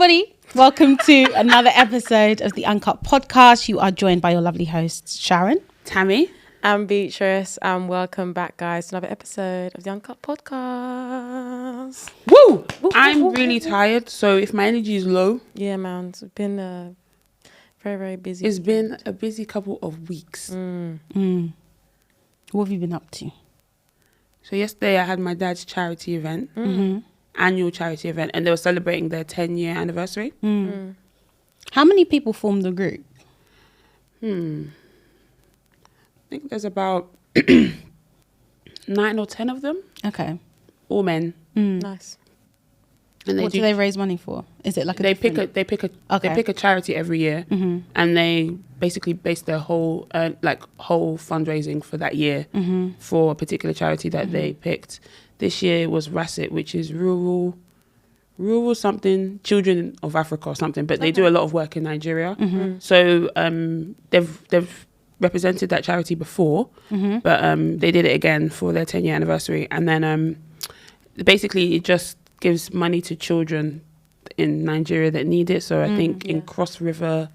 everybody. Welcome to another episode of the Uncut podcast. You are joined by your lovely hosts, Sharon, Tammy, and Beatrice, and welcome back, guys, to another episode of the Uncut podcast. Woo! I'm really tired, so if my energy is low... Yeah, man, it's been a very, very busy It's been a busy couple of weeks. What have you been up to? So yesterday I had my dad's charity event, annual charity event, and they were celebrating their 10-year anniversary. How many people formed the group? I think there's about 9 or 10 of them. Okay. All men. Nice. And What do they raise money for? Is it like they pick a charity every year, and they basically base their whole fundraising for that year for a particular charity that they picked. This year was RASIT, which is rural something, Children of Africa or something, but they do a lot of work in Nigeria. So they've represented that charity before, but they did it again for their 10-year anniversary, and then basically it just gives money to children in Nigeria that need it. So I think in Cross River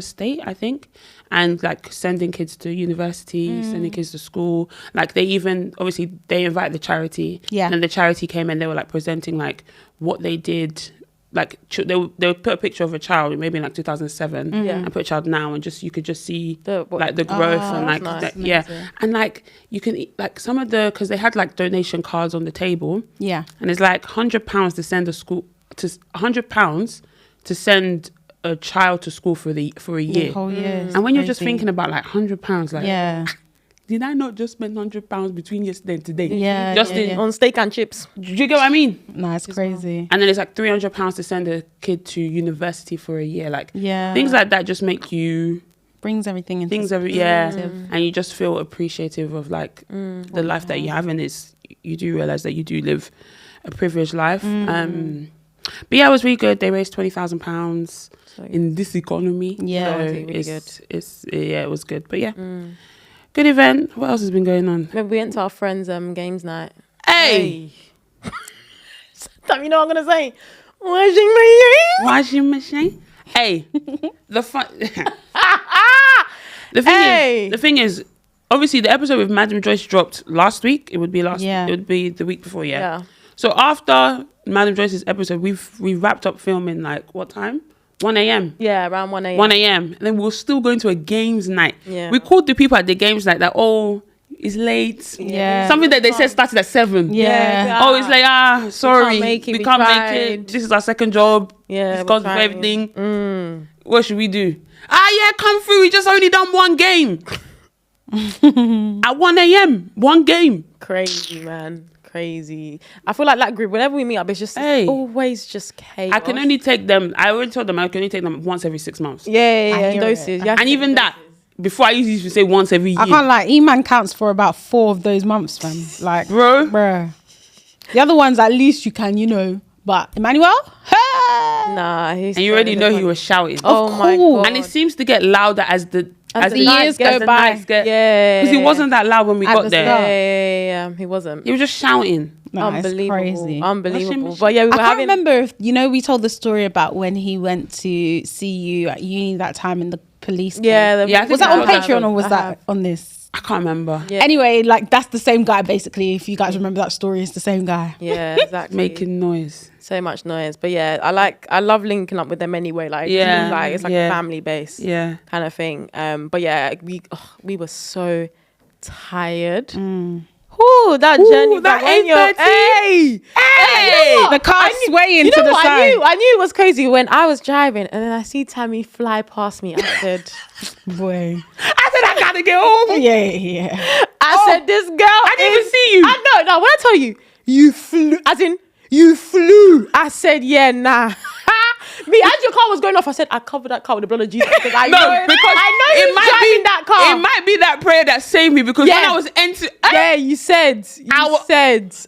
State, I think, and like sending kids to university, sending kids to school. Like they invite the charity, and the charity came and they were like presenting like what they did. Like they would put a picture of a child, maybe in like 2007, and put a child now, and just you could just see the growth and like nice. and like you can like some of the, because they had like donation cards on the table, and it's like £100 to send £100 to send a child to school for a year. Whole year. And when you're just thinking about like £100, like did I not just spend £100 between yesterday and today? On steak and chips. Do you get what I mean? No, it's crazy. And then it's like £300 to send a kid to university for a year. Like things like that just make you brings everything into and you just feel appreciative of like the life that you have, and you do realize that you do live a privileged life. But yeah, it was really good. They raised £20,000 in this economy. Yeah, so really good. It was good. But yeah. Good event. What else has been going on? Maybe we went to our friend's games night. Hey! You know what I'm going to say? Washing machine? Hey. The thing is, obviously the episode with Madam Joyce dropped last week. It would be it would be the week before, yeah. So after Madam Joyce's episode, we wrapped up filming like what time? 1 a.m. Yeah, around 1 a.m. 1 a.m. And then we were still going to a games night. Yeah. We called the people at the games night that, it's late. Yeah. Something that they said started at 7. Yeah. Oh, it's like, sorry. We can't make tried. it. This is our second job. Yeah. It's gone for everything. What should we do? Come through. We just only done one game. At 1 a.m. One game. Crazy, man. Crazy. I feel like that group, whenever we meet up, it's just always just chaos. I can only take them. I already told them I can only take them once every 6 months. Yeah, doses. And even that, before I used to say once every year. I can't lie. E-Man counts for about 4 of those months, fam. Like, bruh. The other ones, at least you can, But Emmanuel, hey! Nah, and you already know he was shouting. Oh my God. And it seems to get louder as the years go by. Because he wasn't that loud when we got there. Yeah, he wasn't. He was just shouting. No, Unbelievable. Unbelievable. But yeah, we were I can't remember if we told the story about when he went to see you at uni that time in the police. Yeah, was that on Patreon or was that on this? I can't remember. Yeah. Anyway, like that's the same guy basically. If you guys remember that story, it's the same guy. Yeah, exactly. Making noise. So much noise. But yeah, I love linking up with them anyway. Like it's like a family base kind of thing. But yeah, we were so tired. That journey back when hey, the car swaying to the side. I knew it was crazy when I was driving and then I see Tammy fly past me. I said, boy. I gotta get home. Yeah. I said, this girl. I didn't even see you. I know. When I tell you flew. As in, you flew. I said, yeah, nah. Me, as your car was going off, I said, I covered that car with the blood of Jesus. Because I know it might be that car. It might be that prayer that saved me, because when I was entering, Yeah, you said.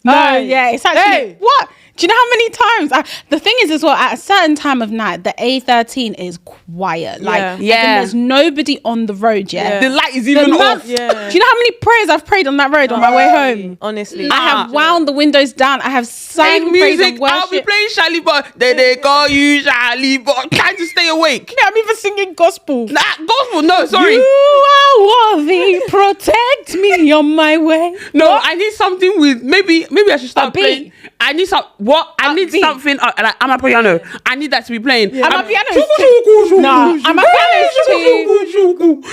No, yeah, it's actually what? Do you know how many times? The thing is as well, at a certain time of night, the A13 is quiet. Like, there's nobody on the road yet. The light is even off. Do you know how many prayers I've prayed on that road on my way home? Honestly. I have wound the windows down. I have sang music. I'll be playing Charlie But. They call you Charlie But. Trying to stay awake. Yeah, I'm even singing gospel. Gospel? No, sorry. You are worthy. Protect me on my way. No, I need something with, maybe I should start playing. I need some. What? I need something. Like, I'm a piano. I need that to be playing. Yeah. I'm a piano. No, I'm a piano too.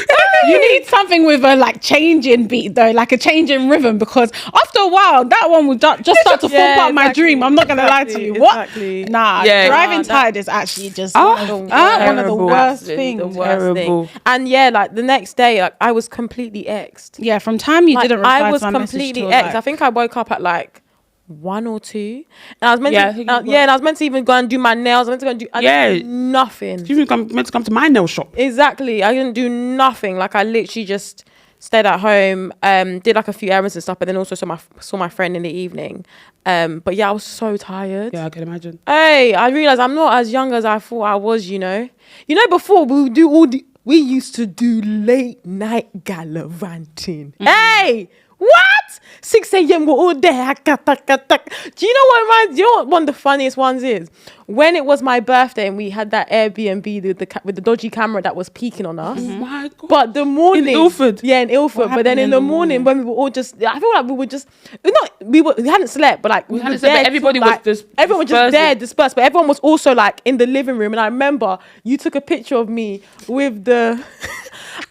You need something with a like changing beat though, like a changing rhythm, because after a while that one will just start to form part of my dream. I'm not gonna lie to you. What? Nah, driving tired is actually just one of the worst things. The worst thing. And like the next day, like I was completely exed. Yeah, from time you didn't reply. I was completely exed. I think I woke up at like 1 or 2, and I was meant and I was meant to even go and do my nails. I was meant to go and do I did nothing. You even meant to come to my nail shop. Exactly, I didn't do nothing. Like I literally just stayed at home, did like a few errands and stuff, but then also saw my friend in the evening. But yeah, I was so tired. Yeah, I can imagine. Hey, I realized I'm not as young as I thought I was. You know, before we used to do late night gallivanting. Hey. What? 6 a.m. we're all there. Do you know what one of the funniest ones is? When it was my birthday and we had that Airbnb with the dodgy camera that was peeking on us. Oh my God. But the morning... In Ilford? Yeah, in Ilford. But then in the morning when we were all just... I feel like we were just... We hadn't slept, but like... We hadn't slept, but everybody was just... Everyone was just there, dispersed. But everyone was also like in the living room. And I remember you took a picture of me with the...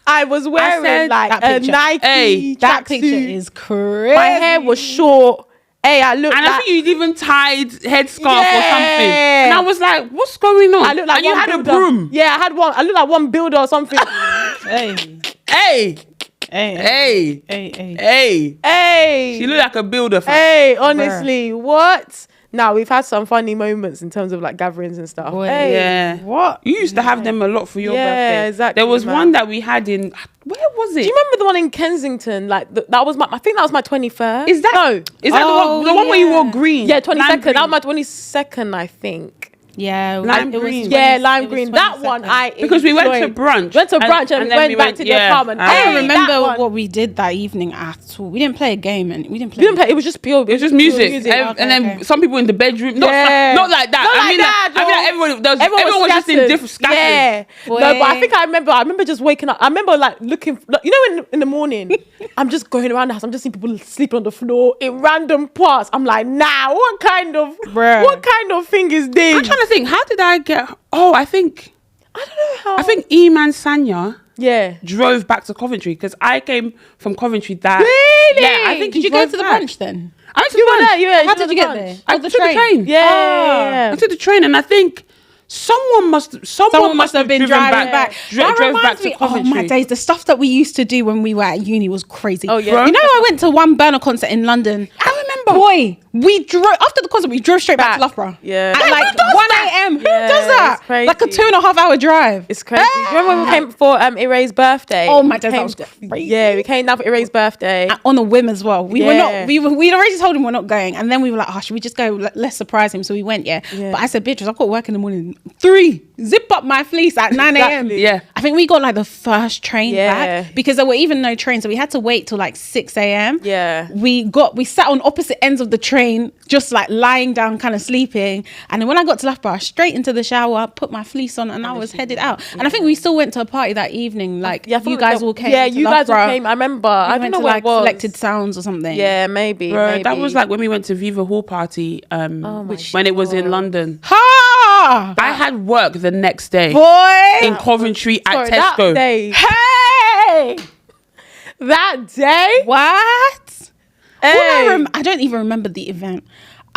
I was wearing like a Nike that picture is crazy. My hair was short. Hey, I looked and I think you'd even tied headscarf or something. And I was like, what's going on? I looked like and you had builder. A broom. Yeah, I had one. I looked like one builder or something. Hey. She looked like a builder. Hey, honestly, what? Now we've had some funny moments in terms of like gatherings and stuff. What? You used to have them a lot for your birthday. Yeah, exactly. There was one that we had in. Where was it? Do you remember the one in Kensington? Like that was I think that was my 21st. Is that? No. Is that the one where you wore green? Yeah, 22nd. That was my 22nd, I think. Yeah, lime green. Lime green. That one because we went to brunch. And we went back to the apartment. I don't remember what we did that evening at all. We didn't play a game and we didn't play. It was just pure. It was just music. And then some people in the bedroom. Not like that. I mean, everyone was just in different scattered. Yeah. No, but I think I remember just waking up. I remember like looking. In the morning, I'm just going around the house. I'm just seeing people sleeping on the floor in random parts. I'm like, nah. What kind of thing is this? I'm trying to think, how did I get... I don't know how. I think Eman Sanya drove back to Coventry because I came from Coventry that... Really? Yeah, I think Did you go to the brunch then? I went to the brunch. Yeah, how did you get there? I took the train. Yeah. I took the train and I think... Someone must have been driving back. Drove back to Coventry. Oh my days! The stuff that we used to do when we were at uni was crazy. Oh yeah. You know, I went to one Burner concert in London. I remember. Boy, we drove after the concert. We drove straight back to Loughborough. Yeah. At like 1 a.m. Who does that? Like a 2.5 hour drive. It's crazy. Do you remember when we came for Iray's birthday? Oh my days, that was crazy. Yeah, we came down for Iray's birthday on a whim as well. We were not. We'd already told him we're not going, and then we were like, should we just go? Let's surprise him. So we went. Yeah. But I said, Beatrice, I've got work in the morning. 3. Zip up my fleece at 9 a.m. Yeah. I think we got like the first train back because there were even no trains. So we had to wait till like 6 a.m. Yeah. We sat on opposite ends of the train, just like lying down, kind of sleeping. And then when I got to Loughborough, straight into the shower, put my fleece on and I was headed out. And I think we still went to a party that evening. Like you guys all came. Yeah, you guys all came. I remember. I don't know what it was. Selected Sounds or something. Yeah, maybe. Bro, that was like when we went to Viva Hall party when it was in London. I had work the next day. In Coventry at Tesco. That day? What? I don't even remember the event.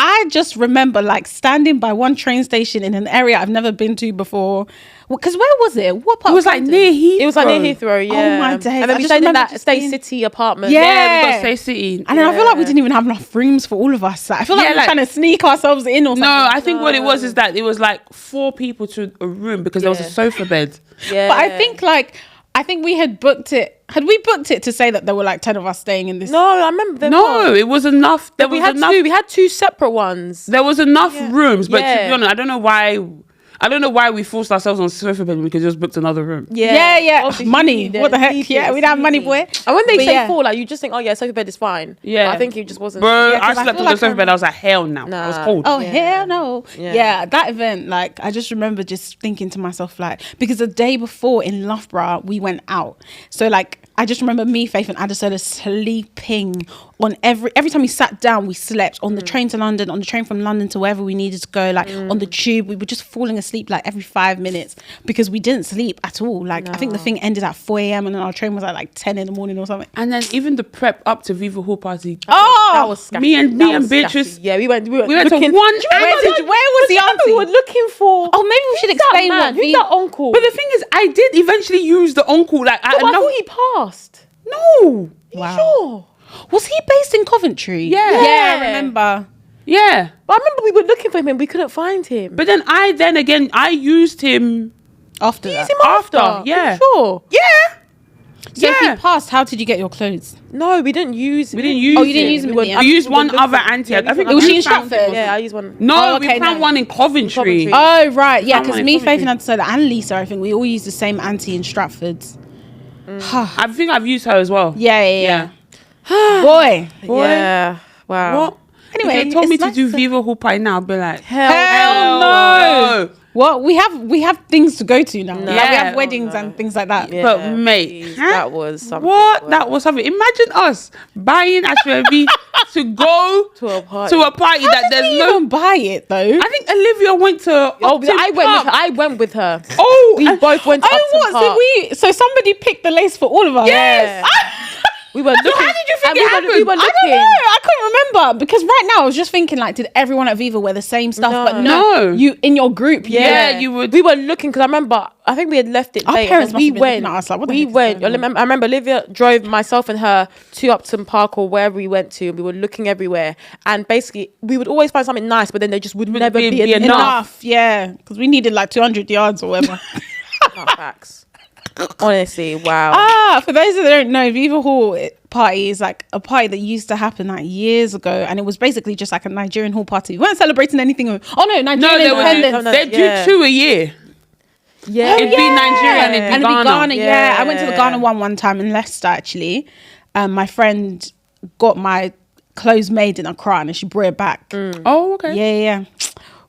I just remember like standing by one train station in an area I've never been to before. Because where was it? What part? It was like near Heathrow. It was like near Heathrow, yeah. Oh my days. And then we stayed in that Stay City apartment. Yeah, we got Stay City. And then I feel like we didn't even have enough rooms for all of us. I feel like we were trying to sneak ourselves in or something. No, I think what it was is that it was like 4 people to a room because there was a sofa bed. Yeah. But I think like I think we had booked it. Had we booked it to say that there were like 10 of us staying in this? No, I remember. No, it was enough. We had two separate ones. There was enough rooms, but to be honest, I don't know why we forced ourselves on sofa bed. We could just booked another room. Yeah. Money. What the heck? Yeah, we don't have money, boy. And when they say 4, like you just think, oh yeah, sofa bed is fine. Yeah, but I think it just wasn't. Bro, I slept on the sofa bed. I was like, hell no. I was cold. Oh hell no. Yeah, that event. Like, I just remember just thinking to myself, like, because the day before in Loughborough we went out. So like, I just remember me, Faith, and Adesola sleeping on every time we sat down, we slept on the train to London, on the train from London to wherever we needed to go, like on the tube. We were just falling asleep like every 5 minutes because we didn't sleep at all. Like, I think the thing ended at 4 a.m. and then our train was at like 10 in the morning or something. And then even the prep up to Viva Hall party. That was scary. Me and Beatrice. Yeah, we went to one. Where was the auntie? We were looking for. Oh, maybe we should explain who's that uncle. But the thing is, I did eventually use the uncle. Like, I thought he passed. No. Wow. Sure. Was he based in Coventry? Yeah. I remember. Yeah. But I remember we were looking for him and we couldn't find him. But then I used him after that. Him after. Yeah. Sure. Yeah. So if he passed, how did you get your clothes? No, we didn't use him. Oh, you didn't use him. We used one other auntie. I think was she in Stratford? Yeah, I used one. No, we found one in Coventry. Oh, right. Yeah, because me, Faith, and Adesola and Lisa, I think we all used the same auntie in Stratford. I think I've used her as well. Yeah. Boy. Yeah. Wow. What? Anyway, if they told me to do Viva Hall Party now, I'd be like, hell no. Well, we have things to go to now. No. Like, we have weddings and things like that. Yeah, but mate, that was something. What? That was something. Imagine us buying Ashwebi to go to a party that there's no. Even buy it though. I think Olivia went to. I went with her. Oh, we both went to Upton Park. So somebody picked the lace for all of us. Yes. We were looking. So how did you think it happened? We were looking. I don't know. I couldn't remember because right now I was just thinking, like, did everyone at Viva wear the same stuff? But no, you in your group. Yeah, you would. We were looking because I remember. I think we had left it. Our late, parents must we have been went. Looking at us like, what the we heck went. I remember Olivia drove myself and her to Upton Park or wherever we went to, and we were looking everywhere. And basically, we would always find something nice, but then there just would never be enough. Yeah, because we needed like 200 yards or whatever. Not facts. Honestly, wow. For those that don't know, Viva Hall party is like a party that used to happen like years ago, and it was basically just like a Nigerian hall party. We weren't celebrating anything. Nigerian independence. They do 2 a year. Yeah, it'd be Nigeria and it'd be Ghana. Yeah, I went to the Ghana one time in Leicester actually. My friend got my clothes made in Accra and she brought it back. Oh, okay. Yeah.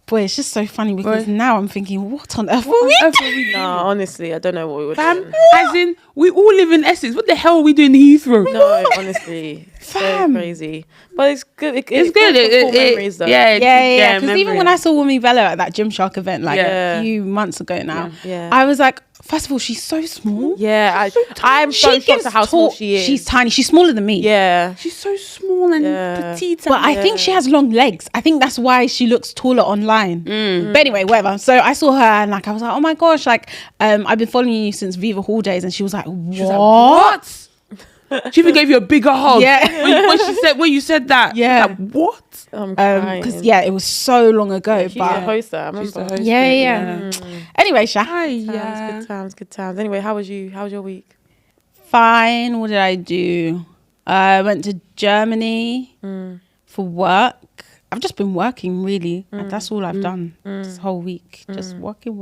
Boy, it's just so funny because now I'm thinking, what on earth were we doing? No, honestly, I don't know what we were doing. As in, we all live in Essex. What the hell are we doing in Heathrow? No, honestly, so crazy. But it's good. It's good. Memories, though. Yeah. Because even when I saw Wumi Bella at that Gymshark event, like a few months ago now, I was like, first of all, she's so small. Yeah, I'm so shocked at how small she is. She's tiny. She's smaller than me. Yeah, she's so small and petite. But I think she has long legs. I think that's why she looks taller online. But anyway, whatever. So I saw her and like I was like, oh my gosh, like I've been following you since Viva Hall days, and she was like, what? She even gave you a bigger hug. Yeah. when you said that. Yeah. Like, what? Because it was so long ago. She's a host there. I remember. Yeah. Anyway, Sha. Good times. Anyway, how was your week? Fine. What did I do? I went to Germany for work. I've just been working, really. That's all I've done this whole week. Just working.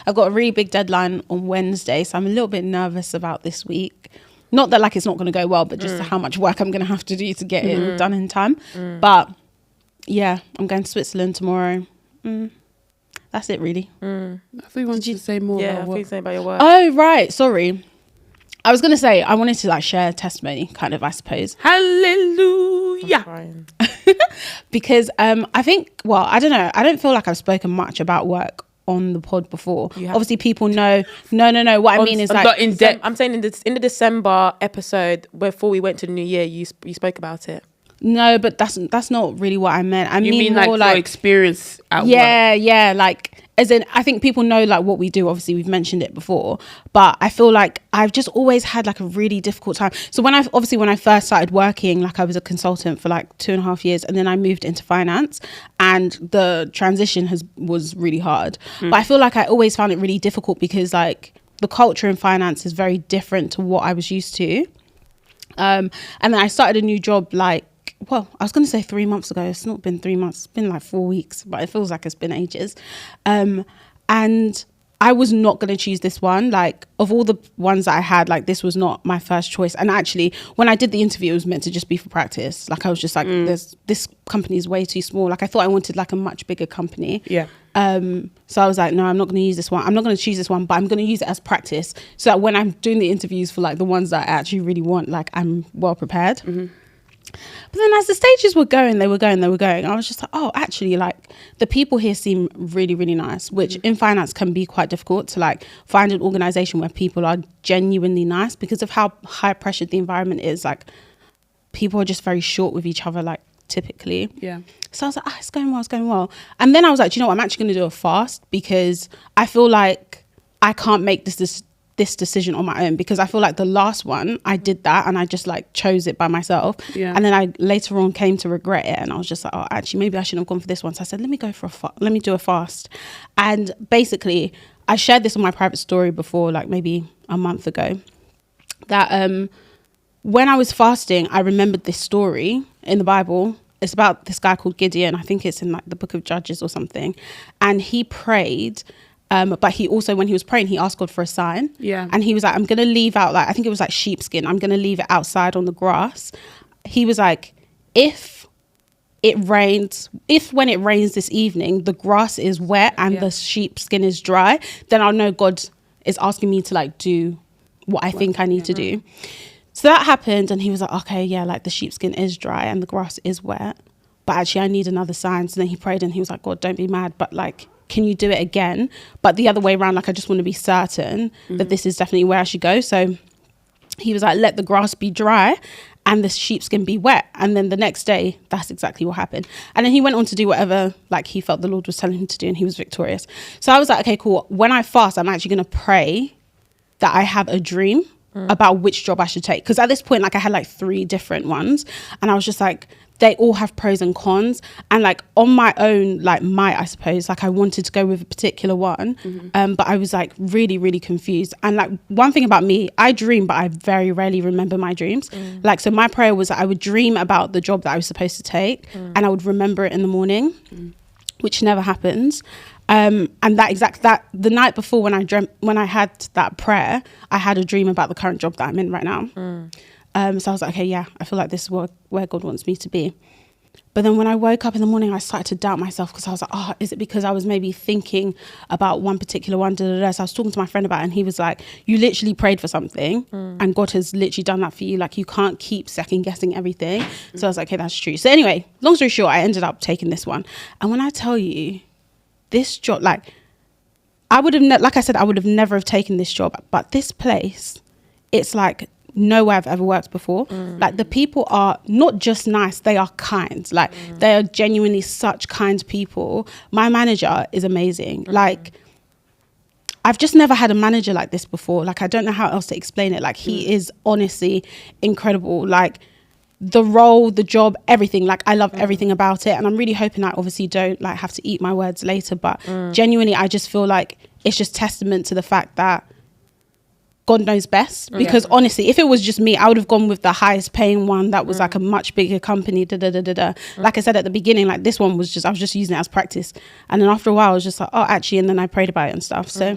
I've got a really big deadline on Wednesday, so I'm a little bit nervous about this week. Not that like it's not going to go well, but just how much work I'm going to have to do to get it done in time. But yeah, I'm going to Switzerland tomorrow. That's it, really. I thought you wanted to say more. Yeah, I thought you saying about your work. Oh, right. Sorry. I was going to say, I wanted to like share a testimony, kind of, I suppose. Hallelujah. Because I think, well, I don't know. I don't feel like I've spoken much about work on the pod before. Obviously people know. No. What I mean is like in depth. I'm saying in the December episode before we went to the New Year, you spoke about it. No, but that's not really what I meant. I mean like more your experience at work. Yeah. Like, as in, I think people know like what we do. Obviously, we've mentioned it before, but I feel like I've just always had like a really difficult time. So when I first started working, like I was a consultant for like 2.5 years, and then I moved into finance, and the transition was really hard. But I feel like I always found it really difficult because like the culture in finance is very different to what I was used to. And then I started a new job I was going to say 3 months ago. It's not been 3 months. It's been like 4 weeks, but it feels like it's been ages. And I was not going to choose this one. Like, of all the ones that I had, like, this was not my first choice. And actually, when I did the interview, it was meant to just be for practice. Like, I was just like, this company is way too small. Like, I thought I wanted like a much bigger company. Yeah. So I was like, no, I'm not going to use this one. I'm not going to choose this one, but I'm going to use it as practice so that when I'm doing the interviews for like the ones that I actually really want, like, I'm well prepared. Mm-hmm. But then as the stages were going, they were going. I was just like, oh, actually, like, the people here seem really, really nice, which in finance can be quite difficult to like find an organization where people are genuinely nice because of how high pressured the environment is. Like, people are just very short with each other, like, typically. Yeah. So I was like, it's going well. And then I was like, do you know what? I'm actually going to do a fast because I feel like I can't make this decision on my own, because I feel like the last one I did that and I just like chose it by myself. Yeah. And then I later on came to regret it, and I was just like, oh, actually maybe I shouldn't have gone for this one. So I said, let me do a fast. And basically I shared this on my private story before, like maybe a month ago, that when I was fasting, I remembered this story in the Bible. It's about this guy called Gideon. I think it's in like the book of Judges or something. And he prayed, but he also, when he was praying, he asked God for a sign. Yeah. And he was like, I'm going to leave out, like, I think it was like sheepskin. I'm going to leave it outside on the grass. He was like, if when it rains this evening, the grass is wet and the sheepskin is dry, then I'll know God is asking me to like do what I think I need to do. So that happened, and he was like, okay, yeah, like the sheepskin is dry and the grass is wet, but actually I need another sign. So then he prayed and he was like, God, don't be mad, but like, can you do it again? But the other way around, like, I just want to be certain that this is definitely where I should go. So he was like, let the grass be dry and the sheepskin be wet. And then the next day, that's exactly what happened. And then he went on to do whatever like he felt the Lord was telling him to do, and he was victorious. So I was like, okay, cool. When I fast, I'm actually going to pray that I have a dream about which job I should take. Because at this point, like, I had like 3 different ones, and I was just like, they all have pros and cons. And like on my own, like I suppose, like I wanted to go with a particular one. But I was like really, really confused. And like one thing about me, I dream, but I very rarely remember my dreams. Like, so my prayer was that I would dream about the job that I was supposed to take and I would remember it in the morning, which never happens. And that the night before when I had that prayer, I had a dream about the current job that I'm in right now. So I was like, okay, yeah, I feel like this is where God wants me to be. But then when I woke up in the morning, I started to doubt myself, because I was like, oh, is it because I was maybe thinking about one particular one? So I was talking to my friend about it, and he was like, you literally prayed for something and God has literally done that for you. Like, you can't keep second guessing everything. So I was like, okay, that's true. So anyway, long story short, I ended up taking this one. And when I tell you, this job, like, I would have, like I said, I would have never have taken this job. But this place, it's like nowhere I've ever worked before. Like, the people are not just nice, they are kind. Like, they are genuinely such kind people. My manager is amazing. Like, I've just never had a manager like this before. Like, I don't know how else to explain it. Like, he is honestly incredible. Like, the role, the job, everything, like, I love everything about it. And I'm really hoping I obviously don't like have to eat my words later, but genuinely I just feel like it's just testament to the fact that God knows best. Because honestly, if it was just me, I would have gone with the highest paying one that was like a much bigger company. Like I said at the beginning, like, this one was just, I was just using it as practice. And then after a while I was just like, oh, actually, and then I prayed about it and stuff. So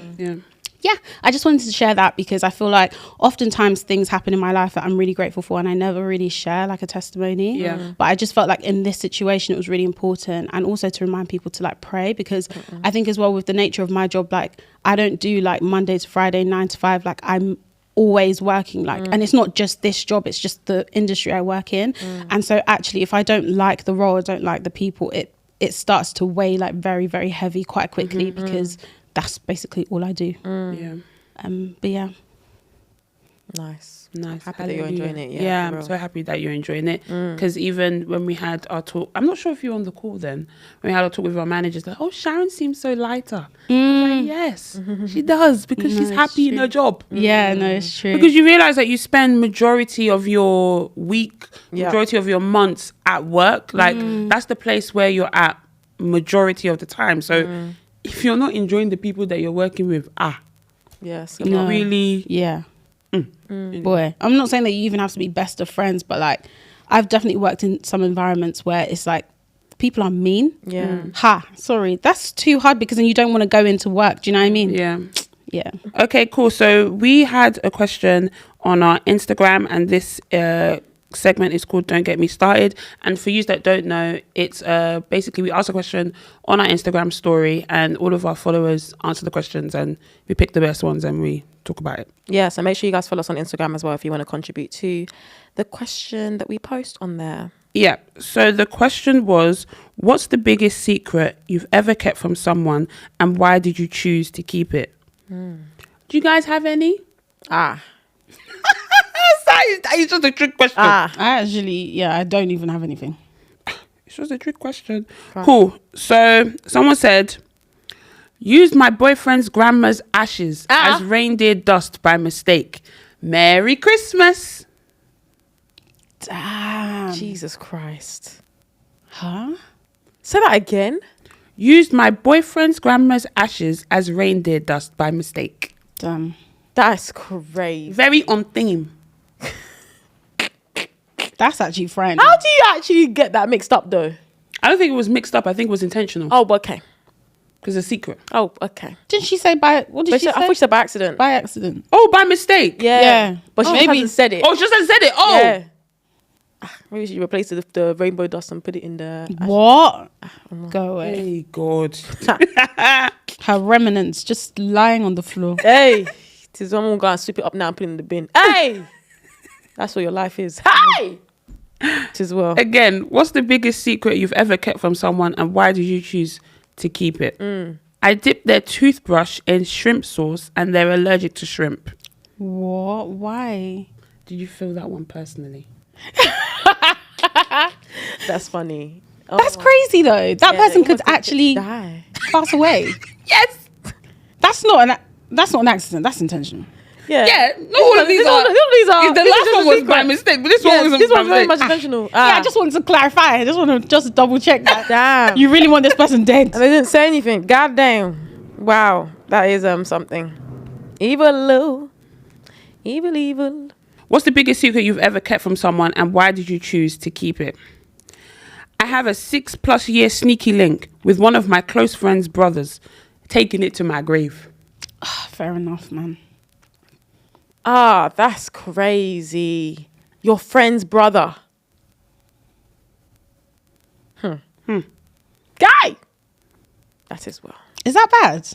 yeah, I just wanted to share that, because I feel like oftentimes things happen in my life that I'm really grateful for, and I never really share like a testimony. But I just felt like in this situation it was really important, and also to remind people to like pray, because I think as well with the nature of my job, like, I don't do like Monday to Friday 9 to 5. Like, I'm always working, like, and it's not just this job, it's just the industry I work in. And so actually, if I don't like the role, I don't like the people, it starts to weigh like very, very heavy quite quickly, because that's basically all I do. But yeah. Nice. Happy that you're enjoying it. Yeah, I'm so happy that you're enjoying it. Because even when we had our talk, I'm not sure if you were on the call then, when we had our talk with our managers, like, oh, Sharon seems so lighter. I was like, yes, she does, because she's happy in her job. Yeah, no, it's true. Because you realize that you spend majority of your week, majority of your months at work. Like, that's the place where you're at majority of the time. So if you're not enjoying the people that you're working with, Yes. No. Really. Yeah. Boy, I'm not saying that you even have to be best of friends, but like I've definitely worked in some environments where it's like people are mean. Yeah. Sorry, that's too hard because then you don't want to go into work. Do you know what I mean? Yeah. Okay, cool. So we had a question on our Instagram, and this segment is called Don't Get Me Started. And for you that don't know, it's basically we ask a question on our Instagram story and all of our followers answer the questions and we pick the best ones and we talk about it. Yeah, so make sure you guys follow us on Instagram as well if you want to contribute to the question that we post on there. Yeah, so the question was, what's the biggest secret you've ever kept from someone and why did you choose to keep it? Do you guys have any? That It's just a trick question. I don't even have anything. It's just a trick question. Right. Cool. So someone said, used my boyfriend's grandma's ashes as reindeer dust by mistake. Merry Christmas. Damn. Jesus Christ. Huh? Say that again. Used my boyfriend's grandma's ashes as reindeer dust by mistake. Damn. That's crazy. Very on theme. That's actually friend. How do you actually get that mixed up though? I don't think it was mixed up. I think it was intentional. Oh, okay. Because it's a secret. Oh, okay. Didn't she say by... What did she say? I thought she said by accident. By accident. Oh, by mistake. Yeah. But she maybe hasn't said it. Oh, she just said it. Oh. Yeah. Maybe she replaced the rainbow dust and put it in the... What? Go away. Hey, God. Her remnants just lying on the floor. Hey. Someone go and sweep it up now and put it in the bin. Hey. That's what your life is. Hey. As well. Again, what's the biggest secret you've ever kept from someone and why did you choose to keep it? I dipped their toothbrush in shrimp sauce and they're allergic to shrimp. What? Why? Did you feel that one personally? That's funny. That's crazy though. That person could actually die. Pass away. Yes. That's not an accident. That's intentional. Yeah. No, all of these are. The last one was by mistake, but this one wasn't. This one's very much intentional. Yeah, I just wanted to clarify. I just want to double check that. Damn. You really want this person dead? And they didn't say anything. God damn. Wow. That is something. Evil. What's the biggest secret you've ever kept from someone and why did you choose to keep it? I have a 6+ year sneaky link with one of my close friend's brothers, taking it to my grave. Fair enough, man. That's crazy. Your friend's brother. Guy. That is well. Is that bad?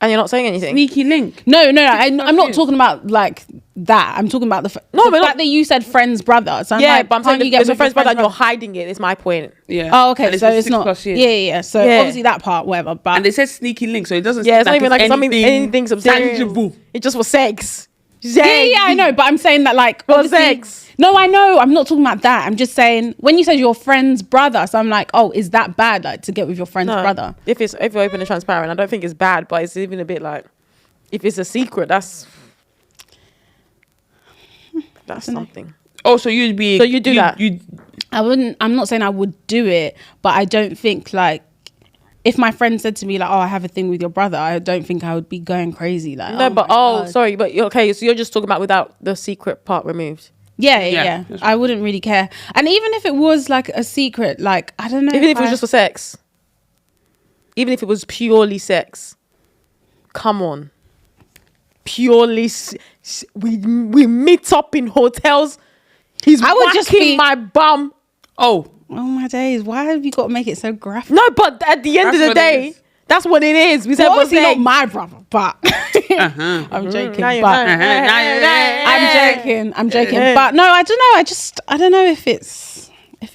And you're not saying anything? Sneaky link. No. I'm not talking about like that. I'm talking about the fact that you said friend's brother. So but I'm saying it's your friend's brother and you're hiding it. It's my point. Yeah. Oh, okay. So it's not. Yeah. So obviously that part, whatever. But and they said sneaky link, so it doesn't. Yeah, it's not even like anything substantial. It just was sex. Yeah, I know. But I'm saying that like sex. No, I know. I'm not talking about that. I'm just saying when you said your friend's brother, so I'm like, oh, is that bad? Like to get with your friend's brother? If you're open and transparent, I don't think it's bad. But it's even a bit like, if it's a secret, that's something. Oh, so you'd be. So you do that? I wouldn't. I'm not saying I would do it, but I don't think like. If my friend said to me like, "Oh, I have a thing with your brother," I don't think I would be going crazy. Like, sorry, but okay. So you're just talking about without the secret part removed. Yeah. I wouldn't really care. And even if it was like a secret, like I don't know. Even if it was just for sex. Even if it was purely sex. Come on. Purely, we meet up in hotels. I would just be my bum. Oh my days! Why have you got to make it so graphic? No, but at the end of the day, that's what it is. We said obviously not my brother, but I'm joking. I'm joking. But no, I don't know. I don't know if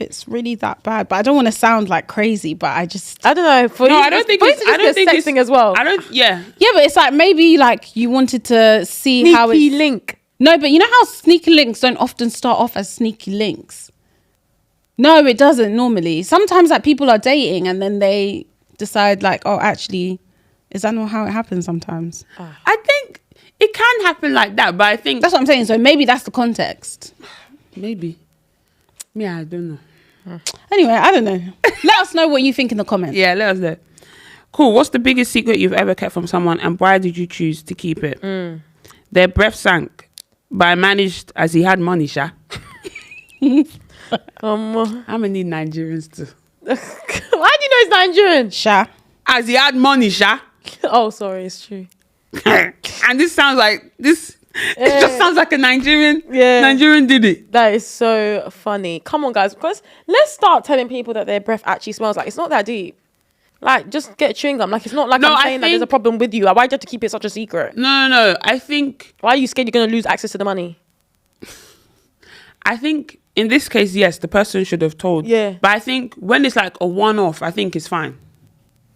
it's really that bad. But I don't want to sound like crazy. But I don't know. I don't think it's thing as well. Yeah, but it's like maybe like you wanted to see sneaky how it's link. No, but you know how sneaky links don't often start off as sneaky links. No, it doesn't normally. Sometimes like people are dating and then they decide like, oh, actually, is that not how it happens sometimes? I think it can happen like that, but I think... That's what I'm saying. So maybe that's the context. Maybe. Yeah, I don't know. Anyway, I don't know. Let us know what you think in the comments. Yeah, let us know. Cool. What's the biggest secret you've ever kept from someone, and why did you choose to keep it? Their breath sank, but I managed as he had money, Sha. How many Nigerians to? Why do you know he's Nigerian? Sha. As he had money, Sha. Oh, sorry, it's true. And this sounds like this. It just sounds like a Nigerian. Yeah. Nigerian did it. That is so funny. Come on, guys, because let's start telling people that their breath actually smells like. It's not that deep. Like, just get chewing gum. Like, it's not like I'm saying that there's a problem with you. Why do you have to keep it such a secret? No. I think. Why are you scared you're going to lose access to the money? I think in this case, yes, the person should have told. Yeah. But I think when it's like a one-off, I think it's fine.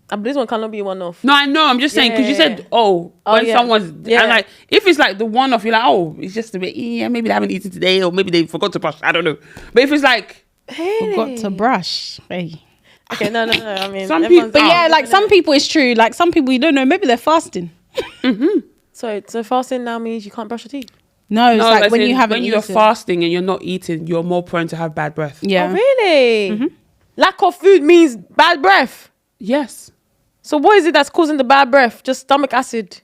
But this one cannot be a one-off. No, I know. I'm just saying, because you said, when someone's... Yeah. And like, if it's like the one-off, you're like, it's just a bit, maybe they haven't eaten today, or maybe they forgot to brush. I don't know. But if it's like... Forgot to brush. Hey. Okay, no. I mean, some people... But yeah, like some people, it's true. Like some people, you don't know, maybe they're fasting. So fasting now means you can't brush your teeth? No, it's like when you haven't When you're fasting and you're not eating, you're more prone to have bad breath. Yeah. Oh, really? Lack of food means bad breath? Yes. So what is it that's causing the bad breath? Just stomach acid?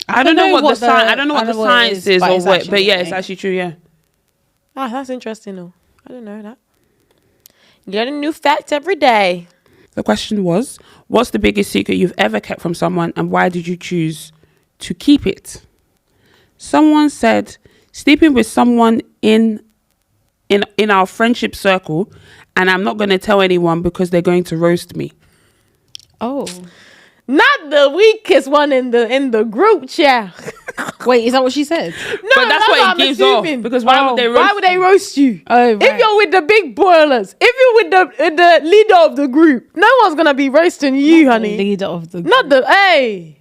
I don't know what the science is or what, but yeah, it's actually true, yeah. Ah, that's interesting though. I didn't know that. Get a new fact every day. The question was, what's the biggest secret you've ever kept from someone, and why did you choose to keep it? Someone said, sleeping with someone in our friendship circle, and I'm not going to tell anyone because they're going to roast me. Oh. Not the weakest one in the group chat. Wait, is that what she said? No, but that's what it gives off. Because why would they roast you? Oh, right. If you're with the big boilers, if you're with the leader of the group, no one's gonna be roasting you, Not honey. The leader of the group. Not the hey.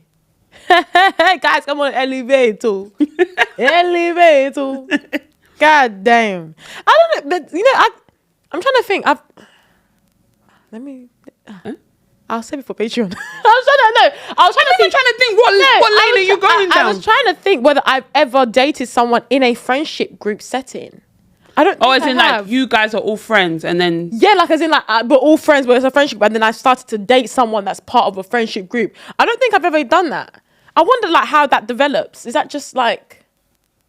Guys, come on, elevate too. Elevate too. God damn. I don't know, but I'm trying to think. I'll save it for Patreon. I was trying to think what lane are you going down? I was trying to think whether I've ever dated someone in a friendship group setting. I don't. Oh, as in like you guys are all friends, and then like as in like we're all friends, but it's a friendship. And then I started to date someone that's part of a friendship group. I don't think I've ever done that. I wonder like how that develops. Is that just like?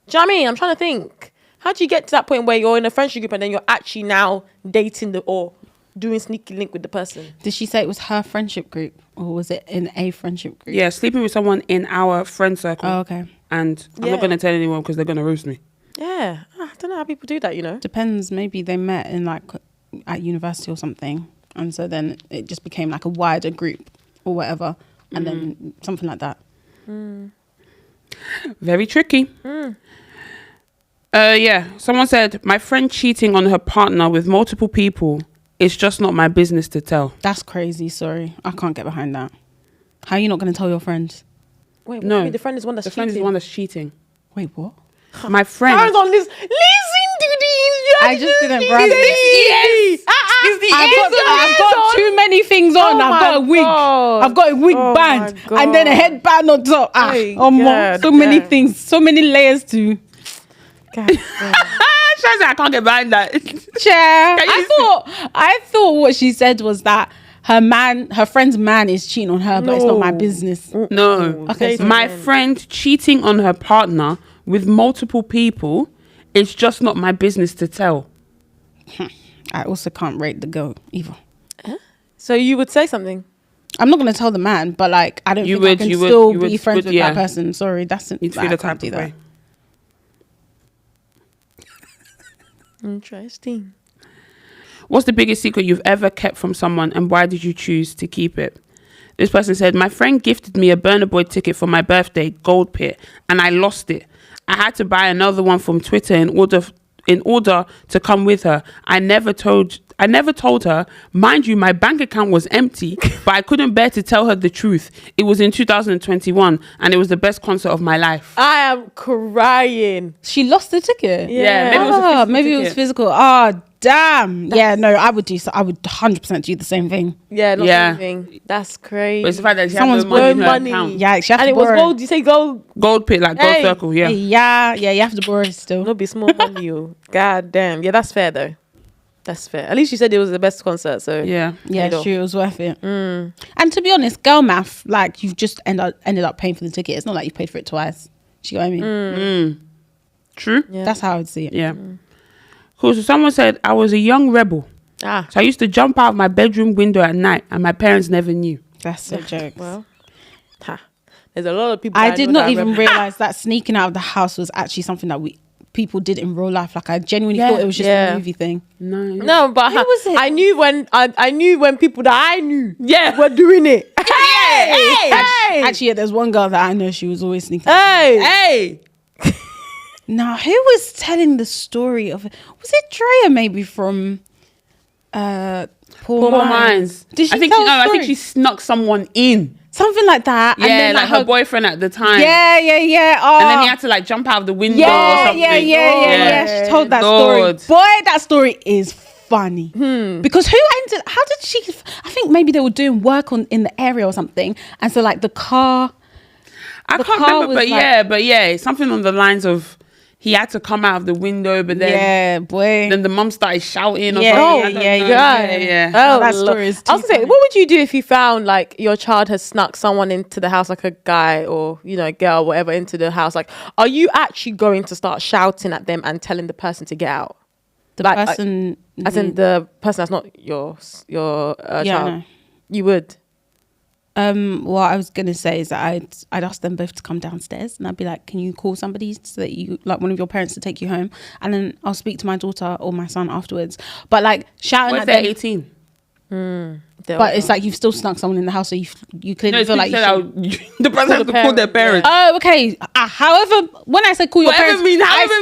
Do you know what I mean? I'm trying to think. How do you get to that point where you're in a friendship group and then you're actually now dating or doing sneaky link with the person? Did she say it was her friendship group, or was it in a friendship group? Yeah, sleeping with someone in our friend circle. Oh, okay. And I'm not going to tell anyone because they're going to roast me. Yeah, I don't know how people do that, Depends. Maybe they met in like at university or something, and so then it just became like a wider group or whatever, and then something like that. Very tricky. Someone said, my friend cheating on her partner with multiple people, it's just not my business to tell. That's crazy. Sorry, I can't get behind that. How are you not going to tell your friends? Wait, no, the friend is one that's cheating. The friend is one that's cheating. Wait, what? My friend. Hold on, listen to these. I just didn't grab it. I've got too many things on. I've got a wig. I've got a wig band and then a headband on top. So many things, so many layers to. I can't get behind that. I thought what she said was that her friend's man is cheating on her, but it's not my business. No. Okay. My friend cheating on her partner with multiple people, it's just not my business to tell. I also can't rate the girl either. So you would say something? I'm not going to tell the man, but like I don't think I can still be friends with that person. Sorry, that's you'd feel the type of way. Interesting. What's the biggest secret you've ever kept from someone, and why did you choose to keep it? This person said, my friend gifted me a Burna Boy ticket for my birthday, Gold Pit, and I lost it. I had to buy another one from Twitter in order to come with her. I never told her. Mind you, my bank account was empty, but I couldn't bear to tell her the truth. It was in 2021, and it was the best concert of my life. I am crying. She lost the ticket. Yeah, maybe it was physical. Oh, damn. No, I would 100% do the same thing. Thing. That's crazy. But it's the fact that she someone's had no money. Yeah, she has and to borrow. Was gold. You say gold? Gold Pit, like gold circle. Yeah, you have to borrow it still. It'll be small money, you. God damn. Yeah, that's fair though. That's fair. At least you said it was the best concert, so yeah, it's true. It was worth it. And to be honest, girl math, like you've just ended up paying for the ticket. It's not like you paid for it twice. Do you know what I mean? True. Yeah. That's how I would see it. Yeah. Cool. So someone said I was a young rebel. So I used to jump out of my bedroom window at night, and my parents never knew. That's a joke. Well, there's a lot of people. I did not even realize that sneaking out of the house was actually something that people did in real life. Like I genuinely thought it was just a movie thing. No, but who was it? I knew when people that I knew were doing it. Hey. Actually, there's one girl that I know. She was always sneaking. Hey. Now, who was telling the story of it? Was it Drea maybe from Paul Mines? Did she I think she snuck someone in. Something like that. Yeah, and then, like her boyfriend at the time. Yeah. Oh. And then he had to like jump out of the window or something. Yeah. She told that story. Boy, that story is funny. Because how did she, I think maybe they were doing work in the area or something. And so like the car. I can't remember, but something on the lines of he had to come out of the window, but then then the mum started shouting or something. Oh, that story is I was gonna say, what would you do if you found like your child has snuck someone into the house, like a guy or a girl, whatever, into the house? Like, are you actually going to start shouting at them and telling the person to get out? Person, as in the person that's not your child. No. You would. What I was gonna say is that I'd ask them both to come downstairs, and I'd be like, can you call somebody so that you like one of your parents to take you home, and then I'll speak to my daughter or my son afterwards. But like shouting at them, 18. But it's like you've still snuck someone in the house, so you clearly feel like the person has to call their parents. Oh, okay. However, when I say call your parents, however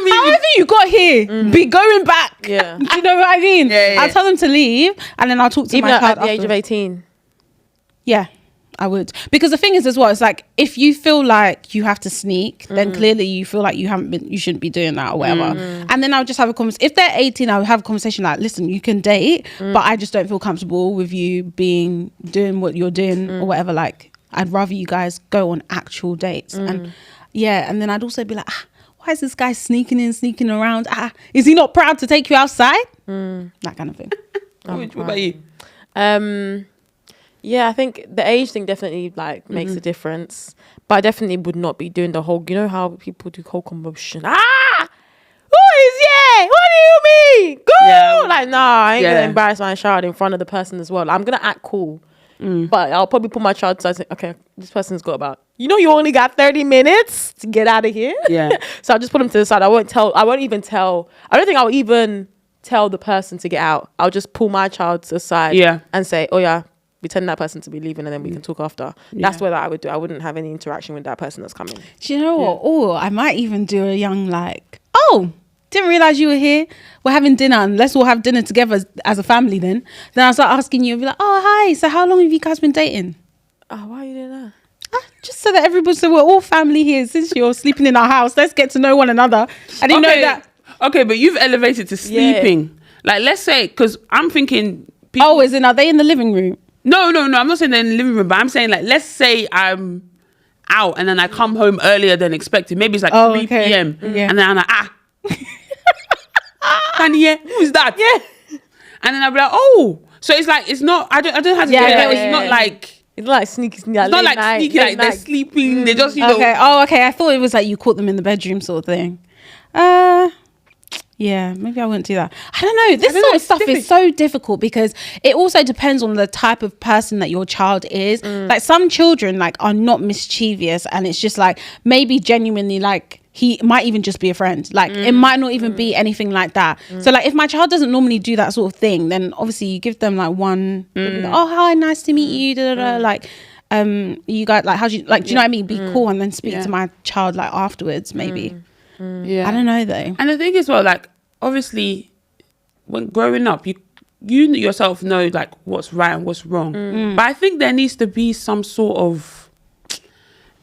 you got here, be going back. Yeah. Do you know what I mean? I'll tell them to leave, and then I'll talk to my child at the age of 18. Yeah. I would, because the thing is as well, it's like if you feel like you have to sneak, then clearly you feel like you shouldn't be doing that or whatever. And then I'll just have a conversation. If they're 18, I'll have a conversation like, listen, you can date, but I just don't feel comfortable with you doing what you're doing or whatever. Like, I'd rather you guys go on actual dates. And and then I'd also be like, why is this guy sneaking around? Is he not proud to take you outside? That kind of thing. What about you? Yeah, I think the age thing definitely like makes a difference, but I definitely would not be doing the whole, you know how people do whole commotion. Who is what do you mean? Go! Like, I ain't gonna embarrass my child in front of the person as well. I'm gonna act cool, but I'll probably put my child aside and say, okay, this person's got about, you only got 30 minutes to get out of here. Yeah. So I'll just put them to the side. I don't think I'll even tell the person to get out. I'll just pull my child to the side and say, oh yeah, pretend that person to be leaving, and then we can talk after. That's what I would do. I wouldn't have any interaction with that person that's coming. Do you know what? Oh, I might even do a young like, didn't realize you were here. We're having dinner, and let's all have dinner together as a family then. Then I'll start asking you and be like, oh, hi. So how long have you guys been dating? Oh, why are you doing that? Just so that so we're all family here. Since you're sleeping in our house, let's get to know one another. I didn't know that. Okay, but you've elevated to sleeping. Yeah. Like, let's say, because I'm thinking... are they in the living room? No. I'm not saying they're in the living room, but I'm saying, like, let's say I'm out and then I come home earlier than expected. Maybe it's like 3 p.m. Yeah. And then I'm like, who is that? Yeah. And then I'll be like, so it's like, it's not, I don't have to get it. It's not like... It's not like sneaky. It's not like sneaky, like they're sleeping. They just, Okay. Oh, okay. I thought it was like you caught them in the bedroom sort of thing. Yeah, maybe I wouldn't do that. I don't know. This sort of stuff is so difficult because it also depends on the type of person that your child is. Like some children like are not mischievous, and it's just like maybe genuinely like he might even just be a friend. Like it might not even be anything like that. So like if my child doesn't normally do that sort of thing, then obviously you give them like one, like, oh hi, nice to meet you. Like you guys like how do you like? Do you know what I mean? Be cool and then speak to my child like afterwards maybe. Yeah, I don't know though. And the thing is, well, like obviously, when growing up, you yourself know like what's right and what's wrong. But I think there needs to be some sort of.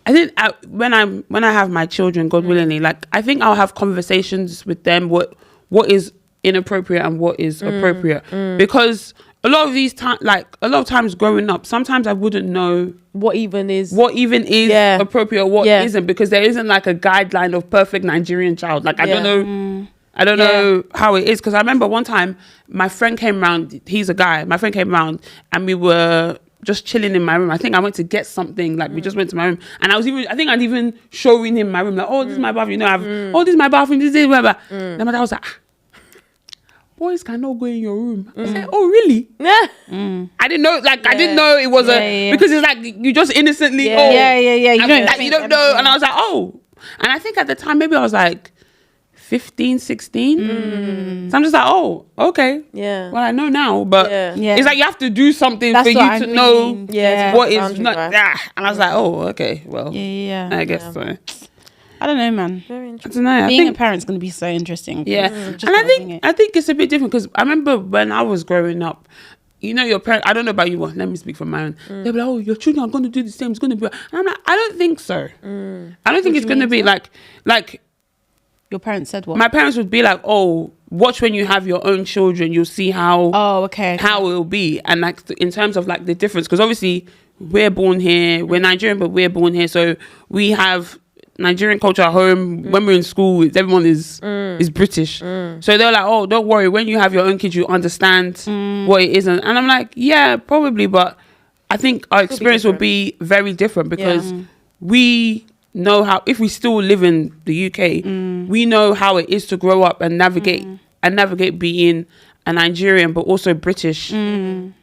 I think when I have my children, God willingly, like I think I'll have conversations with them what is inappropriate and what is appropriate because a lot of times growing up, sometimes I wouldn't know what even is appropriate, what isn't, because there isn't like a guideline of perfect Nigerian child. Like I don't know I don't know how it is, because I remember one time my friend came round. He's a guy. My friend came round and we were just chilling in my room. I think I went to get something. Like we just went to my room, and I'd even showing him my room. Like, oh, this is my bathroom. You know, this is my bathroom. This is whatever. Then my dad was like, boys cannot go in your room. I said, oh, really? Yeah. I didn't know. Like, I didn't know it was because it's like you just innocently. You don't know. And I was like, oh. And I think at the time maybe I was like 15, 16. So I'm just like, oh, okay. Yeah. Well, I know now, but it's like you have to do something for you to know what is not. And I was like, oh, okay. Well, I guess so. I don't know, man. Very interesting. I don't know. Being a parent's going to be so interesting. Yeah. And I think it's a bit different, because I remember when I was growing up, you know, your parents, I don't know about you, let me speak from my own. They'll be like, oh, your children are going to do the same. It's going to be. And I'm like, I don't think so. I don't think it's going to be like. Your parents said what? My parents would be like, oh, watch when you have your own children, you'll see how how it will be. And like in terms of like the difference, because obviously we're born here, we're Nigerian, but we're born here, so we have Nigerian culture at home. When we're in school, everyone is British. So they're like, oh, don't worry, when you have your own kids, you understand what it is. And I'm like, yeah, probably, but I think our experience will be very different, because we know how, if we still live in the UK, we know how it is to grow up and navigate being a Nigerian but also British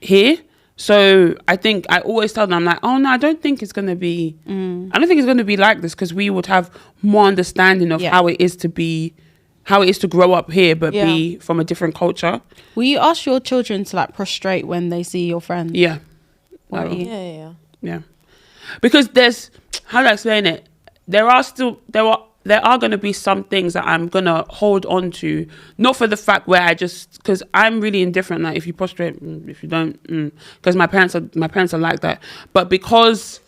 here. So I think I always tell them, I'm like, oh no, I don't think it's gonna be like this, because we would have more understanding of how it is to grow up here but be from a different culture. Will you ask your children to like prostrate when they see your friends? Yeah. Because there's, how do I explain it? There are going to be some things that I'm going to hold on to, not for the fact where because I'm really indifferent. Like if you prostrate, if you don't, because my parents are like that. But because,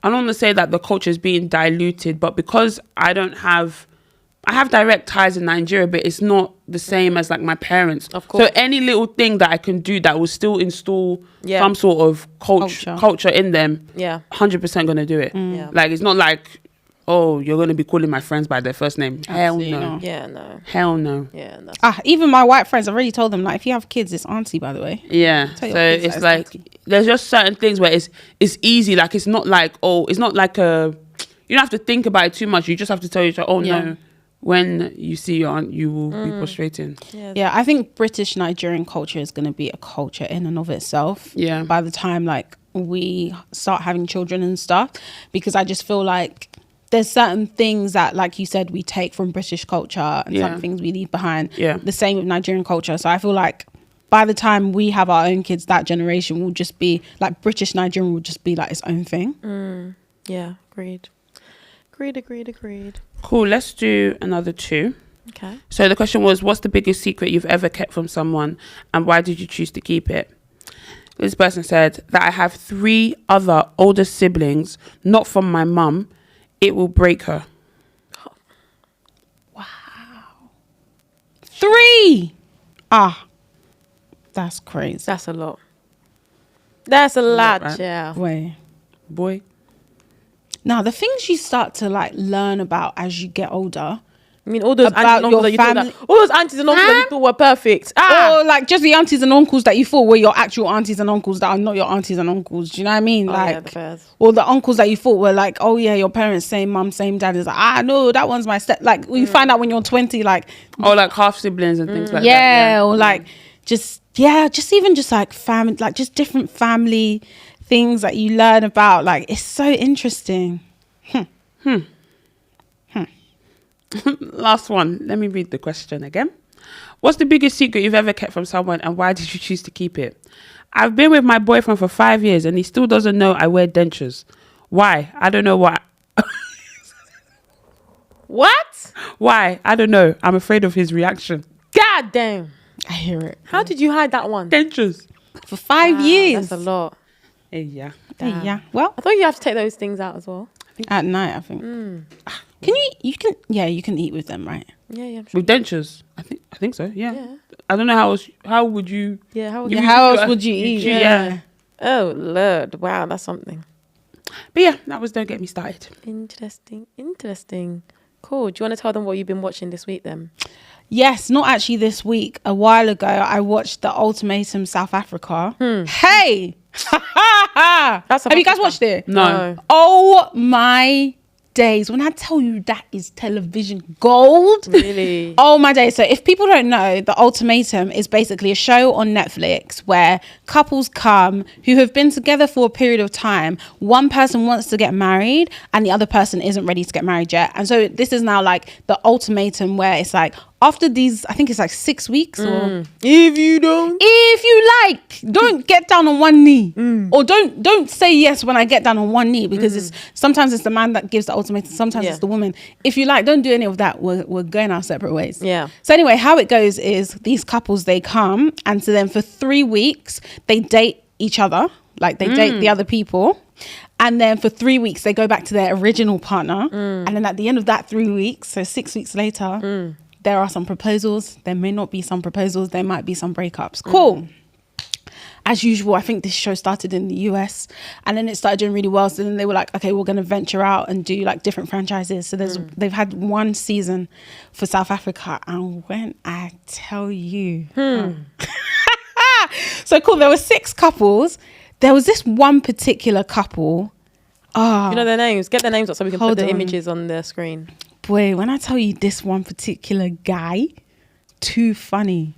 I don't want to say that the culture is being diluted, but because I have direct ties in Nigeria, but it's not the same as like my parents. Of course. So any little thing that I can do that will still install some sort of culture in them, 100% going to do it. Like, it's not like, oh, you're going to be calling my friends by their first name. Absolutely Hell no. not. Yeah, no. Hell no. Yeah. Even my white friends, I've already told them, like, if you have kids, it's auntie, by the way. Yeah. So it's like, there's just certain things where it's easy. Like, it's not like, you don't have to think about it too much. You just have to tell each other, no. When you see your aunt, you will be prostrating. Yeah, I think British Nigerian culture is going to be a culture in and of itself. Yeah. By the time like we start having children and stuff, because I just feel like there's certain things that, like you said, we take from British culture and some things we leave behind. Yeah. The same with Nigerian culture. So I feel like by the time we have our own kids, that generation will just be like British Nigerian will just be like its own thing. Yeah, agreed. Agreed. Cool, let's do another 2. Okay. So the question was, what's the biggest secret you've ever kept from someone, and why did you choose to keep it? This person said that I have 3 other older siblings, not from my mum. It will break her. Wow. 3! That's crazy. That's a lot. That's a lot, right? Yeah. Boy. Now, the things you start to like learn about as you get older. I mean, all those aunties and uncles that you thought all those aunties and uncles that you thought were perfect. Or like just the aunties and uncles that you thought were your actual aunties and uncles that are not your aunties and uncles. Do you know what I mean? Or the uncles that you thought were like, oh yeah, your parents, same mum, same dad. Is like, no, that one's my step. Like you find out when you're 20, like like half siblings and things like that. Yeah, or like just even just like family, like just different family things that you learn about. Like it's so interesting. Last one, let me read the question again. What's the biggest secret you've ever kept from someone, and why did you choose to keep it? I've been with my boyfriend for 5 years and he still doesn't know I wear dentures. Why? I don't know why. What? Why? I don't know. I'm afraid of his reaction. God damn. I hear it. How did you hide that one? Dentures. For 5 years. That's a lot. Yeah. Well, I thought you have to take those things out as well. At night, I think. You can eat with them, right? Yeah, I'm sure. With dentures? I think so, yeah. I don't know how would you... Yeah, how else would you eat? Yeah. Oh, Lord. Wow, that's something. But yeah, that was Don't Get Me Started. Interesting. Cool. Do you want to tell them what you've been watching this week then? Yes, not actually this week. A while ago, I watched the Ultimatum South Africa. Hey! Have you guys watched it? No. Oh my days. When I tell you that is television gold. Really? Oh my days. So if people don't know, The Ultimatum is basically a show on Netflix where couples come who have been together for a period of time. One person wants to get married and the other person isn't ready to get married yet. And so this is now like the ultimatum where it's like, after these, I think it's like 6 weeks or if you don't get down on one knee or don't say yes when I get down on one knee, because sometimes it's the man that gives the ultimatum, sometimes it's the woman. If you like, don't do any of that. We're going our separate ways. Yeah. So anyway, how it goes is these couples, they come, and so then for 3 weeks they date each other, like they date the other people. And then for 3 weeks they go back to their original partner. And then at the end of that 3 weeks, so 6 weeks later, there are some proposals. There may not be some proposals. There might be some breakups. Cool. As usual, I think this show started in the US and then it started doing really well. So then they were like, okay, we're going to venture out and do like different franchises. So they've had one season for South Africa. And when I tell you, so cool. There were 6 couples. There was this one particular couple. Oh, you know their names? Get their names up so we can put the on. images on the screen. Boy, when I tell you this one particular guy, too funny.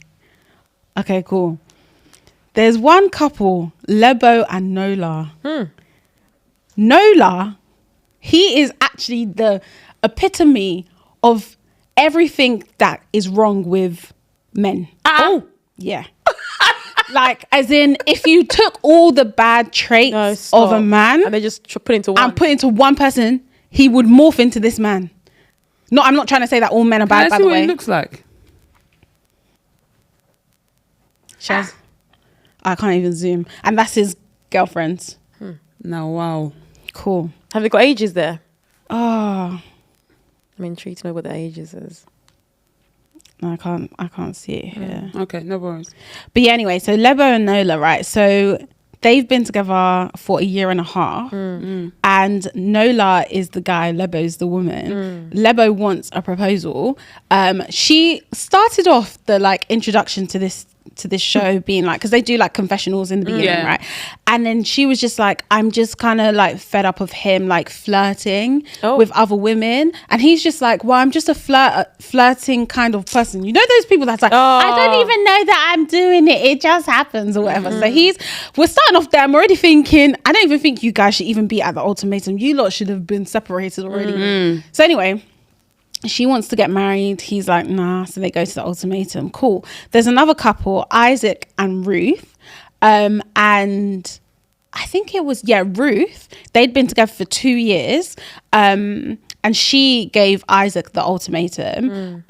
Okay, cool. There's one couple, Lebo and Nola. Nola, he is actually the epitome of everything that is wrong with men. Oh, yeah. Like, as in, if you took all the bad traits of a man and they just put into one and put into one person, he would morph into this man. No, I'm not trying to say that all men are bad, by the way. What he looks like? Shaz, I can't even zoom. And that's his girlfriend. No, wow. Cool. Have they got ages there? Oh, I'm intrigued to know what the ages is. no, I can't see it here. Okay, no worries. But yeah, anyway, so Lebo and Nola, right? So they've been together for 1.5 years. And Nola is the guy, Lebo's the woman. Lebo wants a proposal. She started off the like introduction to this show being like, because they do like confessionals in the beginning, right? And then she was just like, I'm just kind of like fed up of him like flirting with other women. And he's just like, well, I'm just a flirting kind of person. You know those people that's like, I don't even know that I'm doing it, it just happens or whatever. So we're starting off there. I'm already thinking, I don't even think you guys should even be at the ultimatum. You lot should have been separated already. So anyway, she wants to get married. He's like, nah. So they go to the ultimatum. Cool. There's another couple, Isaac and Ruth. And I think it was, Ruth. They'd been together for 2 years. And she gave Isaac the ultimatum.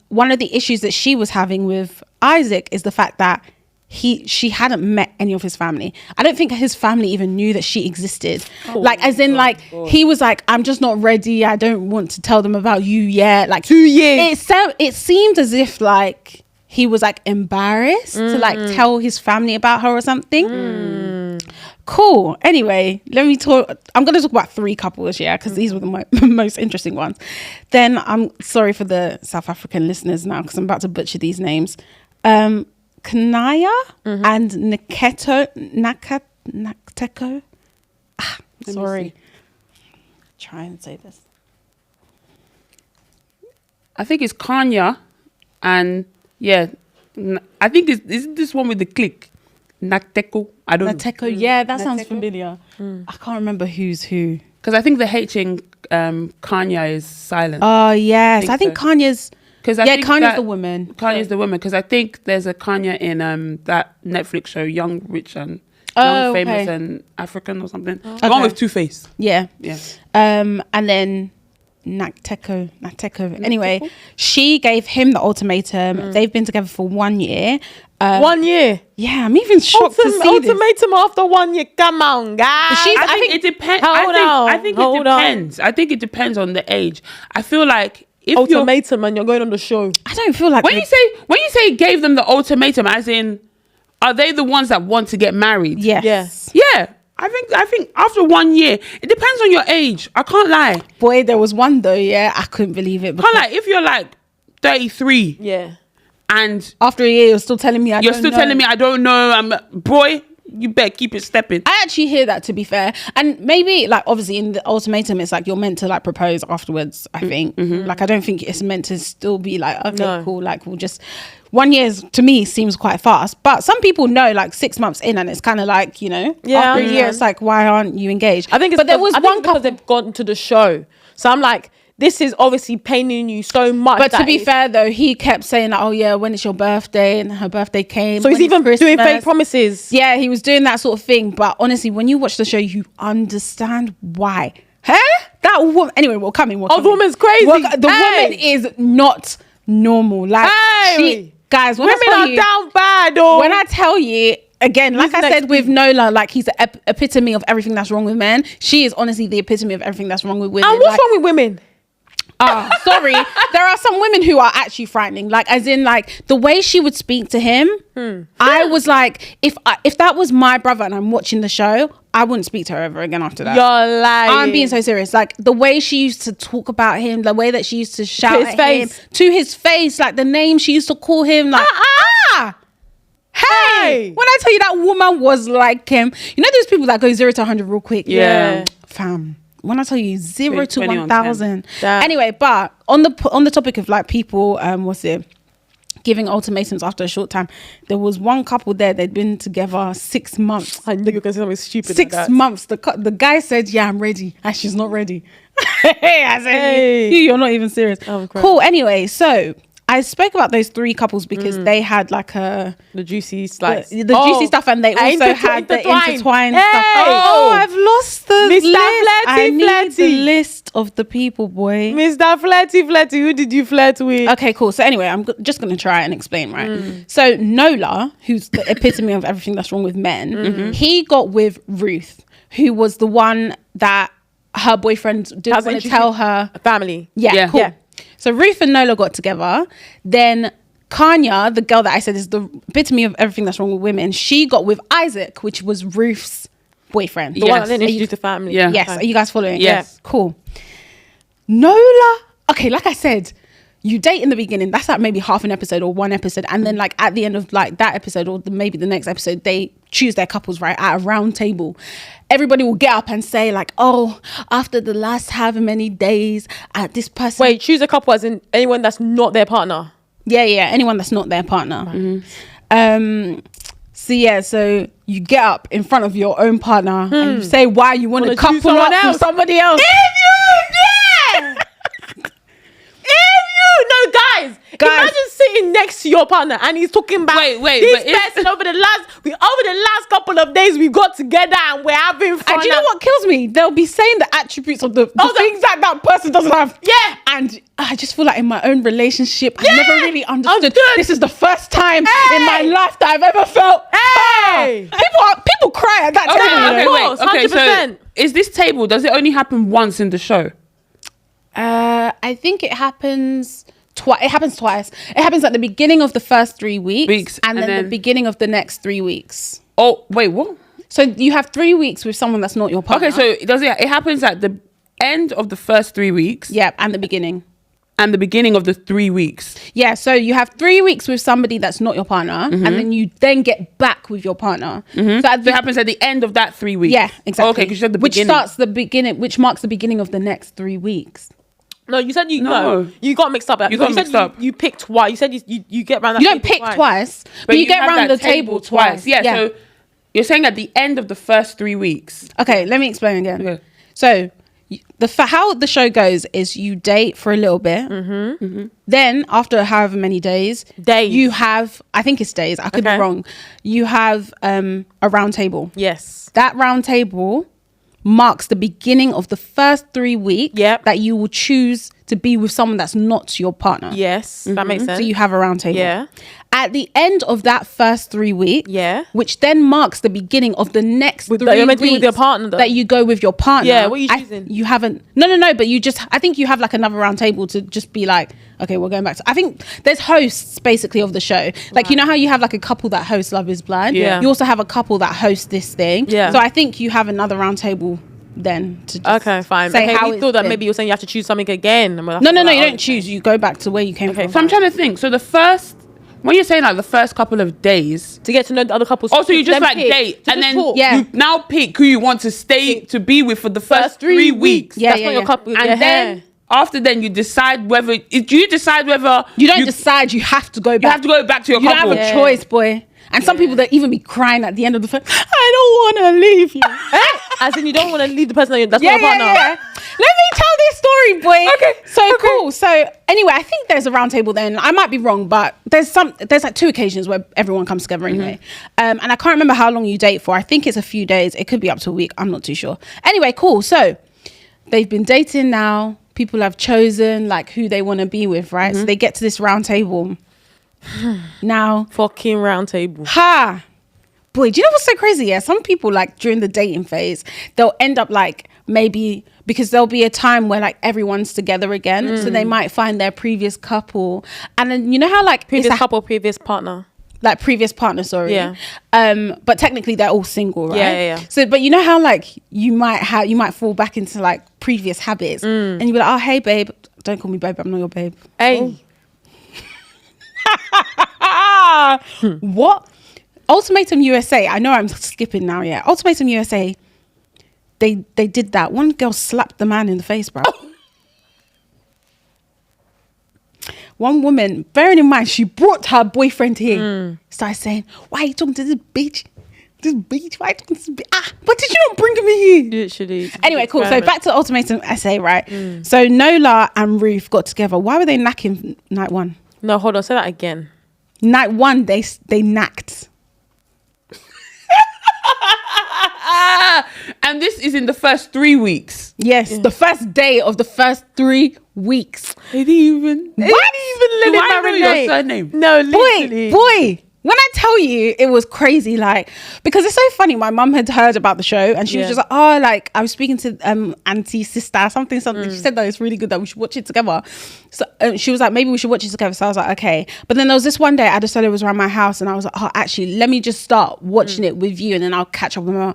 One of the issues that she was having with Isaac is the fact that she hadn't met any of his family. I don't think his family even knew that she existed. He was like, I'm just not ready. I don't want to tell them about you yet. Like 2 years. It seemed as if like he was like embarrassed to like tell his family about her or something. Cool. Anyway, let me talk. I'm going to talk about 3 couples, because these were the most interesting ones. Then I'm sorry for the South African listeners now, because I'm about to butcher these names. Kanaya and Nakateko. Sorry. Try and say this. I think it's Kanya, and I think is this one with the click. Nateko. I don't know. Nateko, yeah, that sounds familiar. I can't remember who's who. Because I think the H in Kanya is silent. Oh, yes. I think Kanya's... Kanya's the woman. Kanya's the woman, because I think there's a Kanya in that Netflix show, Young, Rich and Young, Famous and African or something. The one with Two-Face. Yeah. And then Nateko. Anyway, she gave him the ultimatum. They've been together for 1 year. 1 year? Yeah, I'm even shocked to see this. Ultimatum after 1 year. Come on, guys. I think it depends. I think it depends. I think it depends on the age. I feel like if ultimatum and you're going on the show, I don't feel like when you say gave them the ultimatum, as in, are they the ones that want to get married? Yes. Yeah. I think after 1 year, it depends on your age. I can't lie. Boy, there was one though. Yeah, I couldn't believe it. Can't lie. If you're like 33. Yeah. And after a year, you're still telling me I don't know. telling me I don't know. Boy, you better keep it stepping. I actually hear that, to be fair. And maybe, like, obviously in the ultimatum, it's like you're meant to, like, propose afterwards, I think. Like, I don't think it's meant to still be like, okay, cool, like, we'll just... 1 year, to me, seems quite fast. But some people know, like, 6 months in, and it's kind of like, you know, after a year, it's like, why aren't you engaged? I think it's because they've gone to the show. So I'm like... This is obviously paining you so much. But to be fair, though, he kept saying, like, oh, yeah, when it's your birthday? And her birthday came. So he's even doing fake promises. Yeah, he was doing that sort of thing. But honestly, when you watch the show, you understand why. Huh? That woman... Anyway, we'll come in. The woman's crazy. The woman is not normal. Like, guys, when women are down bad. Or when I tell you... Again, like I said with Nola, like he's the epitome of everything that's wrong with men. She is honestly the epitome of everything that's wrong with women. And what's wrong with women? Sorry. There are some women who are actually frightening. Like, as in, like, the way she would speak to him, I was like, if that was my brother and I'm watching the show, I wouldn't speak to her ever again after that. You're lying. I'm being so serious. Like, the way she used to talk about him, the way that she used to shout at him, to his face, like the name she used to call him, like, hey, when I tell you that woman was like him, you know those people that go 0 to 100 real quick? Yeah. Fam. When I tell you 0 to 1,000. Damn. Anyway, but on the topic of like people, giving ultimatums after a short time, there was one couple there, they'd been together 6 months. I knew you were going to say something stupid. 6 months. The guy said, yeah, I'm ready. And she's not ready. I said, you're not even serious. Cool. Anyway, so I spoke about those 3 couples because they had like the juicy slice, the juicy stuff, and they also had the intertwined stuff. Oh, I've lost the Mr. list. I need the list of the people, boy. Mr. Flirty, who did you flirt with? Okay, cool. So anyway, I'm just going to try and explain, right? So Nola, who's the epitome of everything that's wrong with men, he got with Ruth, who was the one that her boyfriend didn't want to tell her family. Yeah, cool. Yeah. So Ruth and Nola got together. Then Kanya, the girl that I said is the epitome of everything that's wrong with women, she got with Isaac, which was Ruth's boyfriend. The one that didn't introduce the family. Yeah. Yes. Are you guys following? Yes. Cool. Nola, okay, like I said, you date in the beginning. That's like maybe half an episode or 1 episode. And then like at the end of like that episode or maybe the next episode, they choose their couples, right? At a round table. Everybody will get up and say like, oh, after the last however many days, this person... Wait, choose a couple as in anyone that's not their partner? Yeah, anyone that's not their partner. So you get up in front of your own partner and you say why you want to couple up with somebody else. No, guys, imagine sitting next to your partner and he's talking about this person over the last couple of days we got together and we're having fun. And do you know what kills me? They'll be saying the attributes of the things that person doesn't have. Yeah. And I just feel like in my own relationship, I never really understood. This is the first time in my life that I've ever felt. People cry at that table. Okay, 100%. So is this table, does it only happen once in the show? I think it happens twice. It happens twice. It happens at the beginning of the first 3 weeks and then the beginning of the next 3 weeks. Oh, wait, what? So you have 3 weeks with someone that's not your partner. Okay, so it happens at the end of the first 3 weeks. Yeah, and the beginning. And the beginning of the 3 weeks. Yeah, so you have 3 weeks with somebody that's not your partner, and then you then get back with your partner. So it happens at the end of that 3 weeks. Yeah, exactly. Okay, because you said the beginning. Which marks the beginning of the next 3 weeks. No, you said you got mixed up. You mixed up. You picked twice. You said you get around that. You don't pick twice, but you get around the table twice. Yeah, so you're saying at the end of the first 3 weeks. Okay, let me explain again. Okay. So how the show goes is you date for a little bit. Then after however many days, you have, I think it's days, I could be wrong. You have a round table. Yes. That round table marks the beginning of the first 3 weeks that you will choose to be with someone that's not your partner. Yes, that makes sense. So you have a round table. Yeah. At the end of that first 3 weeks, which then marks the beginning of the next 3 weeks with your partner, though. that you go with your partner. Yeah, what are you choosing? You haven't. No. But I think you have like another round table to just be like, okay, we're going back to. I think there's hosts basically of the show. Like you know how you have like a couple that hosts Love Is Blind. Yeah. You also have a couple that host this thing. Yeah. So I think you have another round table then to just okay, fine. say Okay, how we thought that maybe you were saying you have to choose something again. No, you don't choose. You go back to where you came from. So I'm trying to think. So when you're saying like the first couple of days to get to know the other couples. Also, you just like date and then you now pick who you want to stay to be with for the first 3 weeks. Yeah, that's not your couple. And then after then you decide whether you don't decide. You have to go back. You have to go back to your couple. You don't have a choice, boy. And some people that even be crying at the end of the film. I don't want to leave you. As in, you don't want to leave the person that's not your partner. Yeah. Let me tell this story, boy. Okay. Cool. So anyway, I think there's a round table then. I might be wrong, but there's like 2 occasions where everyone comes together anyway. And I can't remember how long you date for. I think it's a few days. It could be up to a week. I'm not too sure. Anyway, cool. So they've been dating now. People have chosen like who they want to be with, right? So they get to this round table. Now fucking round table. Boy, do you know what's so crazy? Yeah, some people like during the dating phase, they'll end up like maybe because there'll be a time where like everyone's together again, so they might find their previous couple, and then you know how like previous partner, sorry. Yeah. But technically they're all single, right? Yeah. So, but you know how like you might fall back into like previous habits, and you be like, oh hey babe, don't call me babe, I'm not your babe. Hey. What? Ultimatum USA, I know I'm skipping now, yeah. Ultimatum USA, they did that. One girl slapped the man in the face, bro. One woman, bearing in mind, she brought her boyfriend here, started saying, why are you talking to this bitch? Why are you talking to this bitch? But did you not bring me here? Literally. Anyway, cool. So back to Ultimatum USA, right? So Nola and Ruth got together. Why were they knacking night one? No, hold on, say that again. Night one, they knacked. And this is in the first 3 weeks. Yes, the first day of the first 3 weeks. They didn't even let it marinate. Your surname? No, literally. Boy. When I tell you, it was crazy, like, because it's so funny. My mum had heard about the show and she was just like, oh, like, I was speaking to auntie, sister, something. She said that it's really good that we should watch it together. So she was like, maybe we should watch it together. So I was like, okay. But then there was this one day, Adesola was around my house and I was like, oh, actually, let me just start watching it with you and then I'll catch up with my mum.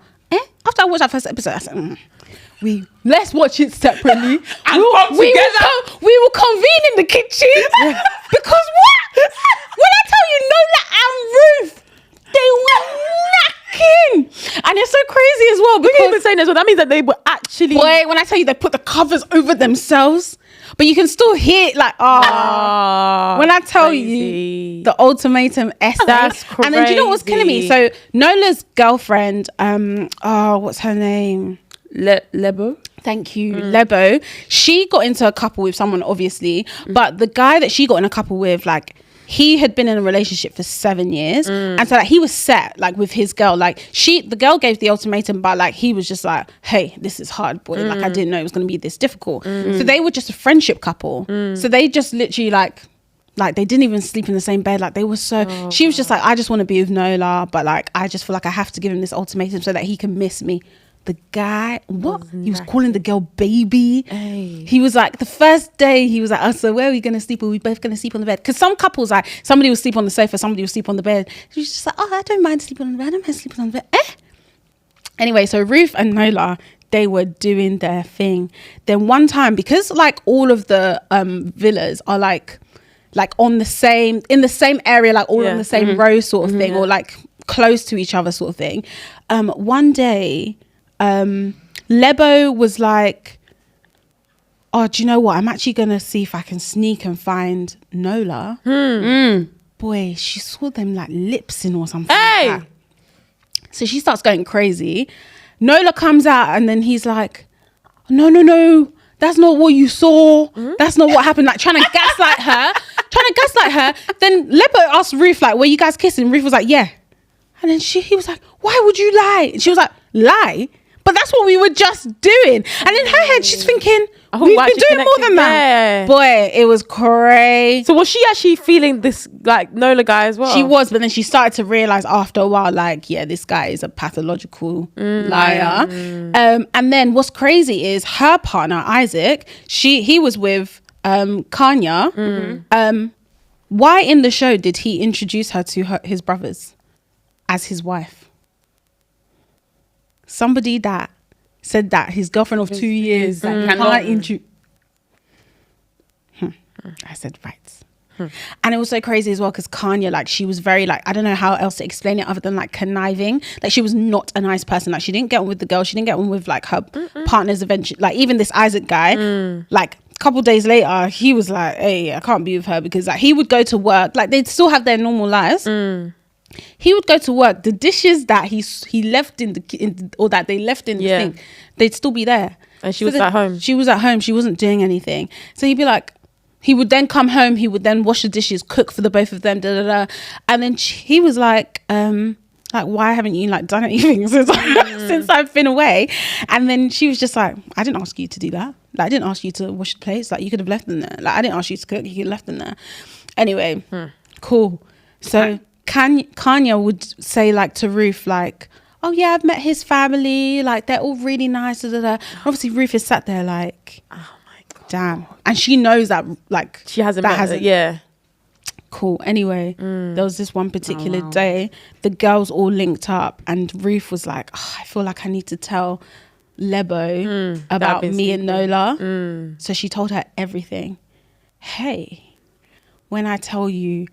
After I watched that first episode, I said, let's watch it separately. And we will convene in the kitchen. Because what? When I tell you Nola and Ruth, they were knacking. And it's so crazy as well. Because even saying this, well, that means that they were actually... Boy, when I tell you they put the covers over themselves, but you can still hear it like, when I tell you the Ultimatum essay. That's crazy. And then do you know what's killing me? So Nola's girlfriend, what's her name? Lebo. Thank you, Lebo. She got into a couple with someone, obviously, but the guy that she got in a couple with, like, he had been in a relationship for 7 years, and so like he was set like with his girl. Like the girl gave the ultimatum, but like he was just like, "Hey, this is hard, boy. Like I didn't know it was going to be this difficult." So they were just a friendship couple. So they just literally like they didn't even sleep in the same bed. Like they were so. She was just like, "I just want to be with Nola, but like I just feel like I have to give him this ultimatum so that he can miss me." The guy, he was calling the girl baby. Hey. He was like, the first day he was like, oh, so where are we gonna sleep? Are we both gonna sleep on the bed? Because some couples, like, somebody will sleep on the sofa, somebody will sleep on the bed. She was just like, oh, I don't mind sleeping on the bed. I don't mind sleeping on the bed. Anyway, so Ruth and Nola, they were doing their thing. Then one time, because like all of the villas are like on the same, in the same area, like all on the same row sort of thing, or like close to each other sort of thing. One day, Lebo was like, oh, do you know what? I'm actually going to see if I can sneak and find Nola. Boy, she saw them like lipsing or something like that. So she starts going crazy. Nola comes out and then he's like, no, that's not what you saw. That's not what happened. Like trying to gaslight her. Then Lebo asked Ruth, like, were you guys kissing? Ruth was like, yeah. And then he was like, why would you lie? And she was like, lie? But that's what we were just doing. And in her head, she's thinking, we've been doing more than that. Boy, it was crazy. So was she actually feeling this, like, Nola guy as well? She was, but then she started to realize after a while, like, yeah, this guy is a pathological liar. And then what's crazy is her partner, Isaac, he was with Kanya. Why in the show did he introduce her to his brothers as his wife? Somebody that said that his girlfriend of 2 years cannot introduce. I said, right. And it was so crazy as well because Kanye, like, she was very, like, I don't know how else to explain it other than, like, conniving. Like, she was not a nice person. Like, she didn't get on with the girl. She didn't get on with, like, her partners eventually. Like, even this Isaac guy, like, a couple days later, he was like, hey, I can't be with her because, like, he would go to work. Like, they'd still have their normal lives. He would go to work. The dishes that he left in the or that they left in the sink, they'd still be there. And she was at home. She was at home. She wasn't doing anything. So he'd be like, he would then come home. He would then wash the dishes, cook for the both of them, and then he was like, why haven't you like done anything since I've been away? And then she was just like, I didn't ask you to do that. Like, I didn't ask you to wash the plates. Like, you could have left them there. Like, I didn't ask you to cook. You could have left them there. Anyway, cool. So Kanye would say, like, to Ruth, like, oh yeah, I've met his family. Like, they're all really nice. Obviously, Ruth is sat there like, damn. And she knows that, like, she hasn't met it. Yeah. Cool. Anyway, there was this one particular day, the girls all linked up and Ruth was like, I feel like I need to tell Lebo about me and Nola. So she told her everything. Hey, when I tell you,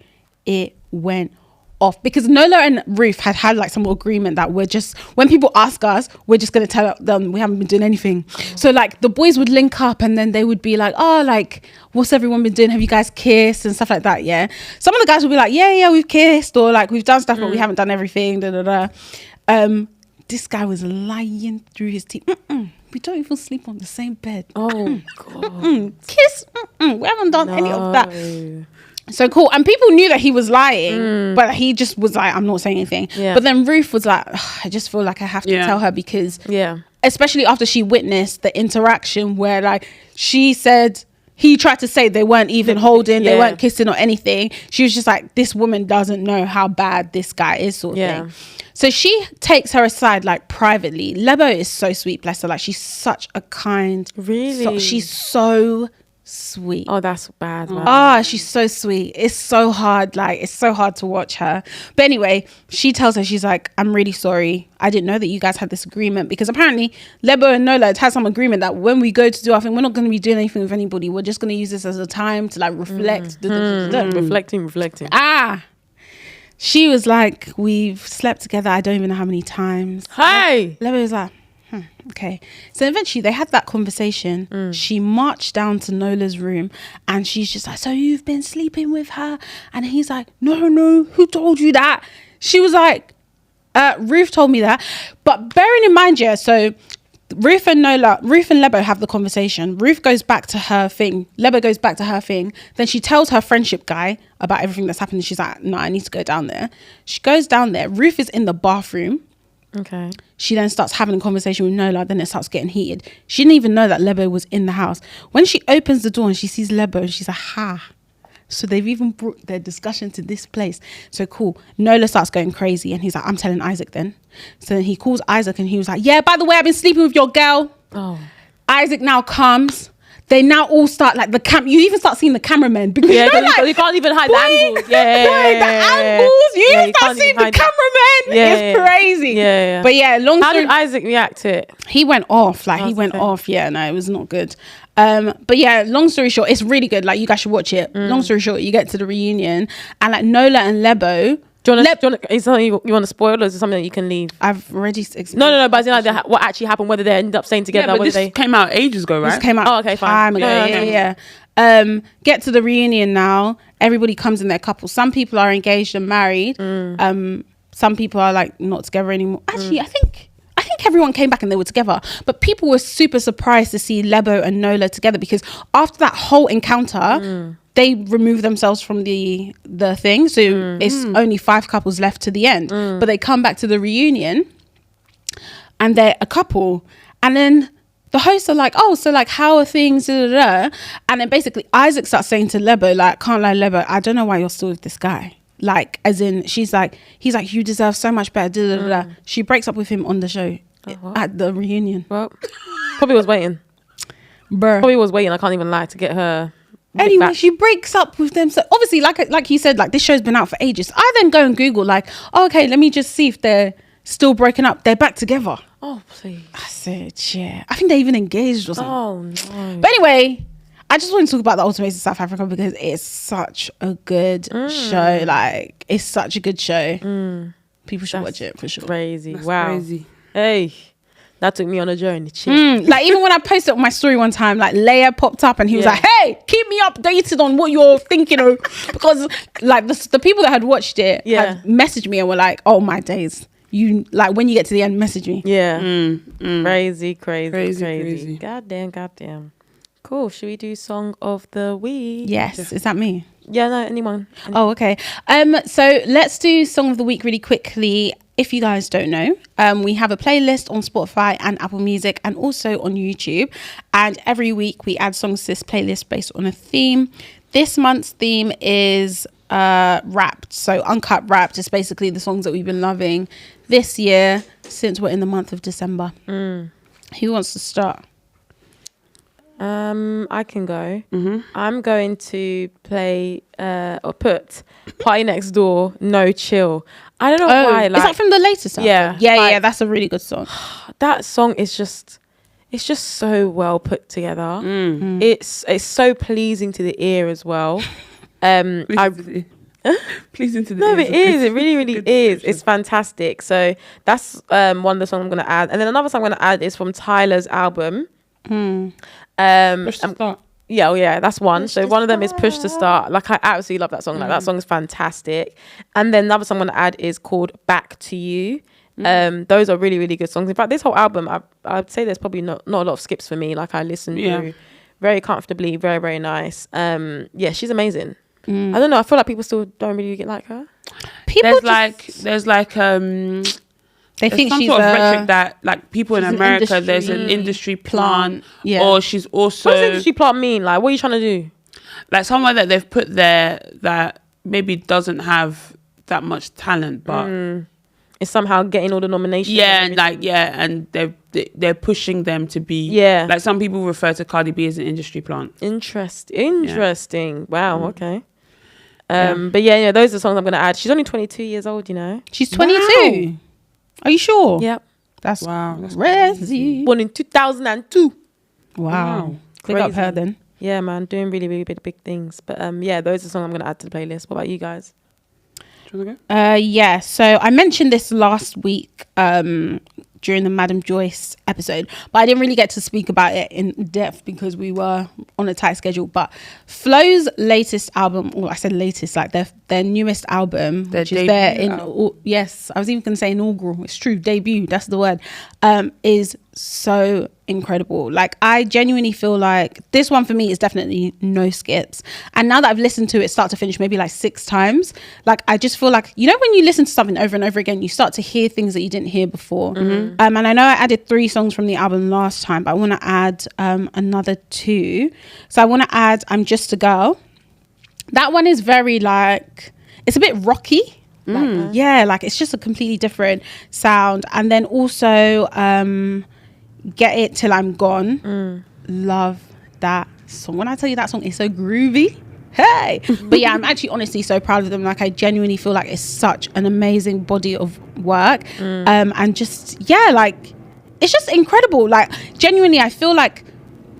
it went off, because Nola and Ruth had like some agreement that we're just, when people ask us, we're just going to tell them we haven't been doing anything. So like the boys would link up and then they would be like, oh, like, what's everyone been doing? Have you guys kissed and stuff like that? Yeah. Some of the guys would be like, yeah, we've kissed, or like we've done stuff, but we haven't done everything. This guy was lying through his teeth. We don't even sleep on the same bed. Oh God. Kiss. We haven't done any of that. So cool. And people knew that he was lying, but he just was like, I'm not saying anything. Yeah. But then Ruth was like, I just feel like I have to tell her, because especially after she witnessed the interaction where like she said, he tried to say they weren't even holding, they weren't kissing or anything. She was just like, this woman doesn't know how bad this guy is, sort of thing. So she takes her aside like privately. Lebo is so sweet, bless her. Like, she's such a kind, she's so sweet. Oh, that's bad, man. She's so sweet. It's so hard, like it's so hard to watch her. But anyway, she tells her, she's like, I'm really sorry, I didn't know that you guys had this agreement, because apparently Lebo and Nola had some agreement that when we go to do our thing, we're not going to be doing anything with anybody, we're just going to use this as a time to like reflect. Reflecting. She was like, we've slept together, I don't even know how many times. Hey, Lebo was like, okay. So eventually they had that conversation. She marched down to Nola's room and she's just like, so you've been sleeping with her? And he's like, no, who told you that? She was like, Ruth told me that. But bearing in mind, so Ruth and Lebo have the conversation. Ruth goes back to her thing. Lebo goes back to her thing. Then she tells her friendship guy about everything that's happened. She's like, no, I need to go down there. She goes down there. Ruth is in the bathroom. Okay. She then starts having a conversation with Nola. Then it starts getting heated. She didn't even know that Lebo was in the house. When she opens the door and she sees Lebo, and she's like, ha. So they've even brought their discussion to this place. So cool. Nola starts going crazy and he's like, I'm telling Isaac then. So then he calls Isaac and he was like, yeah, by the way, I've been sleeping with your girl. Oh. Isaac now comes. They now all start like you even start seeing the cameramen, because you can't even hide the angles. The angles. You even start seeing the cameramen. It's crazy. But how did Isaac react to it? He went off. Like, he went off. Yeah, no, it was not good. But yeah, long story short, it's really good. Like, you guys should watch it. Long story short, you get to the reunion and like Nola and Lebo. Do you want to spoil, or is it something that you can leave? I've already explained. No, but it's like what actually happened, whether they ended up staying together. Yeah, but this came out ages ago, right? This came out okay, fine. Time ago. Yeah. Get to the reunion now. Everybody comes in their couple. Some people are engaged and married. Some people are like not together anymore. Actually, I think everyone came back and they were together, but people were super surprised to see Lebo and Nola together, because after that whole encounter, they removed themselves from the thing. So it's only 5 couples left to the end, but they come back to the reunion and they're a couple. And then the hosts are like, oh, so like, how are things? And then basically Isaac starts saying to Lebo, like, can't lie, Lebo, I don't know why you're still with this guy. Like, as in, he's like, you deserve so much better. She breaks up with him on the show at the reunion. Well, probably was waiting. Bruh. Probably was waiting, I can't even lie, to get her. Anyway, she breaks up with them. So obviously, like you said, like, this show's been out for ages. I then go and Google, like, oh, okay, let me just see if they're still broken up. They're back together. Oh, please. I said, yeah. I think they even engaged or something. Oh, no. But anyway, I just want to talk about the Ultimatum South Africa because it's such a good show. Like, it's such a good show. People should watch it for sure. Crazy. That's wow. crazy. Hey, that took me on a journey. Like, even when I posted on my story one time, like, Leia popped up and he was like, hey, keep me updated on what you're thinking of. Because, like, the people that had watched it had messaged me and were like, oh, my days. You, like, when you get to the end, message me. Yeah. Crazy. Goddamn. Cool. Should we do Song of the Week? Yes. Is that me? Yeah, no, anyone. Oh, okay. So let's do Song of the Week really quickly. If you guys don't know, we have a playlist on Spotify and Apple Music and also on YouTube. And every week we add songs to this playlist based on a theme. This month's theme is Wrapped. So Uncut Wrapped is basically the songs that we've been loving this year since we're in the month of December. Who wants to start? I can go. I'm going to play or put Party Next Door, No Chill. I don't know why. Like, is that from the latest album? Yeah. That's a really good song. That song is just, it's just so well put together. It's so pleasing to the ear as well. Pleasing to the ear. No, it is. It really is. It's fantastic. So that's one of the songs I'm going to add. And then another song I'm going to add is from Tyler's album. Push to Start. Yeah, that's one. So one of them is Push to Start. Like, I absolutely love that song. Like, that song is fantastic. And then another song I'm gonna add is called Back to You. Those are really, really good songs. In fact, this whole album, I'd say there's probably not a lot of skips for me. Like, I listen through very comfortably, very, very nice. Yeah, she's amazing. I don't know, I feel like people still don't really like her. They think some she's sort of rhetoric that, like, people in America, there's an industry plant, or she's also. What does industry plant mean? Like, what are you trying to do? Like, somewhere that they've put there that maybe doesn't have that much talent, but it's somehow getting all the nominations. And they're pushing them to be. Yeah. Like, some people refer to Cardi B as an industry plant. Interesting. Yeah. Wow. Okay. But yeah, those are the songs I'm gonna add. She's only 22 years old. She's 22. Wow. Are you sure? Yep. That's crazy. Born in 2002. Wow. Click up her then. Yeah, man. Doing really, really big things. But yeah, those are the songs I'm going to add to the playlist. What about you guys? Do you want to go? Yeah. So I mentioned this last week during the Madam Joyce episode, but I didn't really get to speak about it in depth because we were on a tight schedule. But Flo's latest album, or I said latest, like their newest album, which is yes, I was even going to say inaugural. It's true, debut. That's the word. Is so incredible. Like, I genuinely feel like this one for me is definitely no skips. And now that I've listened to it start to finish maybe like 6 times, like, I just feel like, when you listen to something over and over again, you start to hear things that you didn't hear before. And I know I added 3 songs from the album last time, but I want to add another 2. So I want to add I'm Just a Girl. That one is very, like, it's a bit rocky. Like, it's just a completely different sound. And then also Get It Till I'm Gone. Love that song. When I tell you that song is so groovy, hey. But yeah, I'm actually honestly so proud of them. Like, I genuinely feel like it's such an amazing body of work. And just, like, it's just incredible. Like, genuinely, I feel like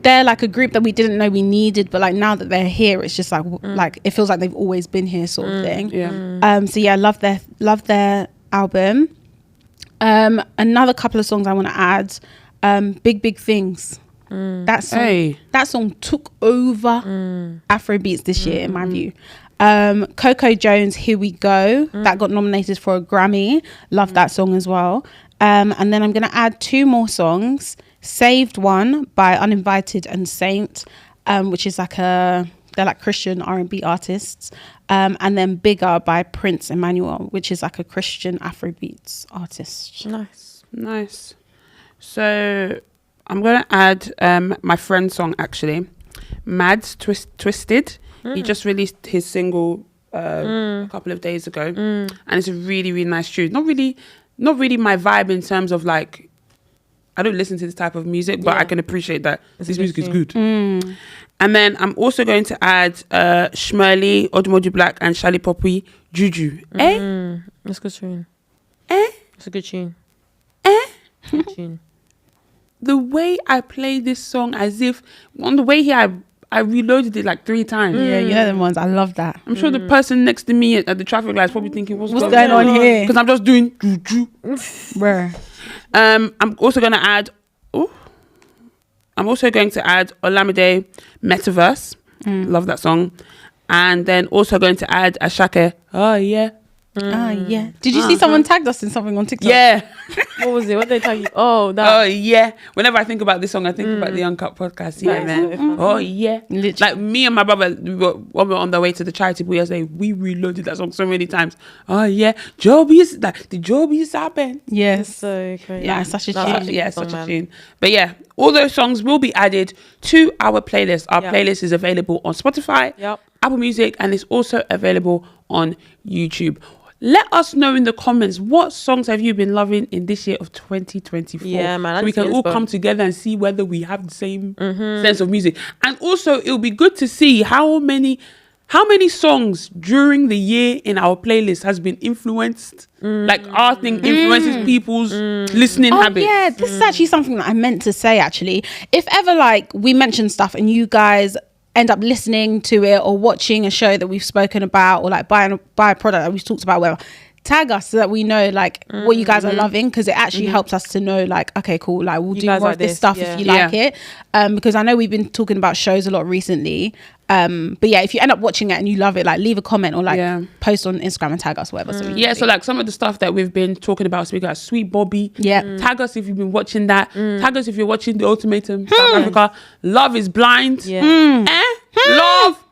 they're like a group that we didn't know we needed, but like now that they're here, it's just like it feels like they've always been here, sort of thing. So yeah, love their album. Another couple of songs I want to add. Big Things. That song took over Afrobeats this year in my view. Coco Jones, Here We Go, that got nominated for a Grammy. Love that song as well. And then I'm gonna add 2 more songs. Saved One by Uninvited and Saint, which is like they're like Christian R&B artists. And then Bigger by Prince Emmanuel, which is like a Christian Afrobeats artist. Nice. So I'm going to add my friend's song, actually. Mad's Twisted. He just released his single a couple of days ago. And it's a really, really nice tune. Not really my vibe in terms of, like, I don't listen to this type of music, but I can appreciate that this music is good. And then I'm also going to add Shmurley, Odumodu Black, and Shali Poppy, Juju. That's good tune. It's a good tune. Good tune. The way I play this song, as if on the way here, I reloaded it like 3 times. Yeah, you know them ones. I love that. I'm sure the person next to me at the traffic light is probably thinking, what's going on here? Because I'm just doing juju. Bruh. I'm also going to add Olamide Metaverse. Love that song. And then also going to add Ashake. Oh yeah. Yeah. Did you see someone tagged us in something on TikTok? Yeah. What was it? What did they tell you? Oh, that. Oh yeah. Whenever I think about this song, I think about the Uncut podcast. Yeah, man. Oh yeah. Literally. Like me and my brother, when we were on the way to the charity pool yesterday, we reloaded that song so many times. Oh yeah. Joby's like the Joby's happen. Yes. It's so crazy. Yeah, it's such a That's tune. Yeah, song, such a man. tune. But yeah, all those songs will be added to our playlist. Our Yep. playlist is available on Spotify, Yep. Apple Music, and it's also available on YouTube. Let us know in the comments, what songs have you been loving in this year of 2024? Yeah, man, So we can all come together and see whether we have the same sense of music. And also, it'll be good to see how many songs during the year in our playlist has been influenced. Like our thing influences people's listening habits. Yeah, this is actually something that I meant to say, actually. If ever, like, we mention stuff and you guys end up listening to it or watching a show that we've spoken about, or like buy a product that we've talked about, whatever, tag us so that we know like what you guys are loving, because it actually helps us to know like, okay, cool, like we'll do more like of this this, stuff yeah. if you like it, because I know we've been talking about shows a lot recently, but yeah, if you end up watching it and you love it, like leave a comment or like post on Instagram and tag us, whatever. So we So like some of the stuff that we've been talking about, speaking about Sweet Bobby, tag us if you've been watching that, tag us if you're watching the Ultimatum, South Africa, Love is Blind, Love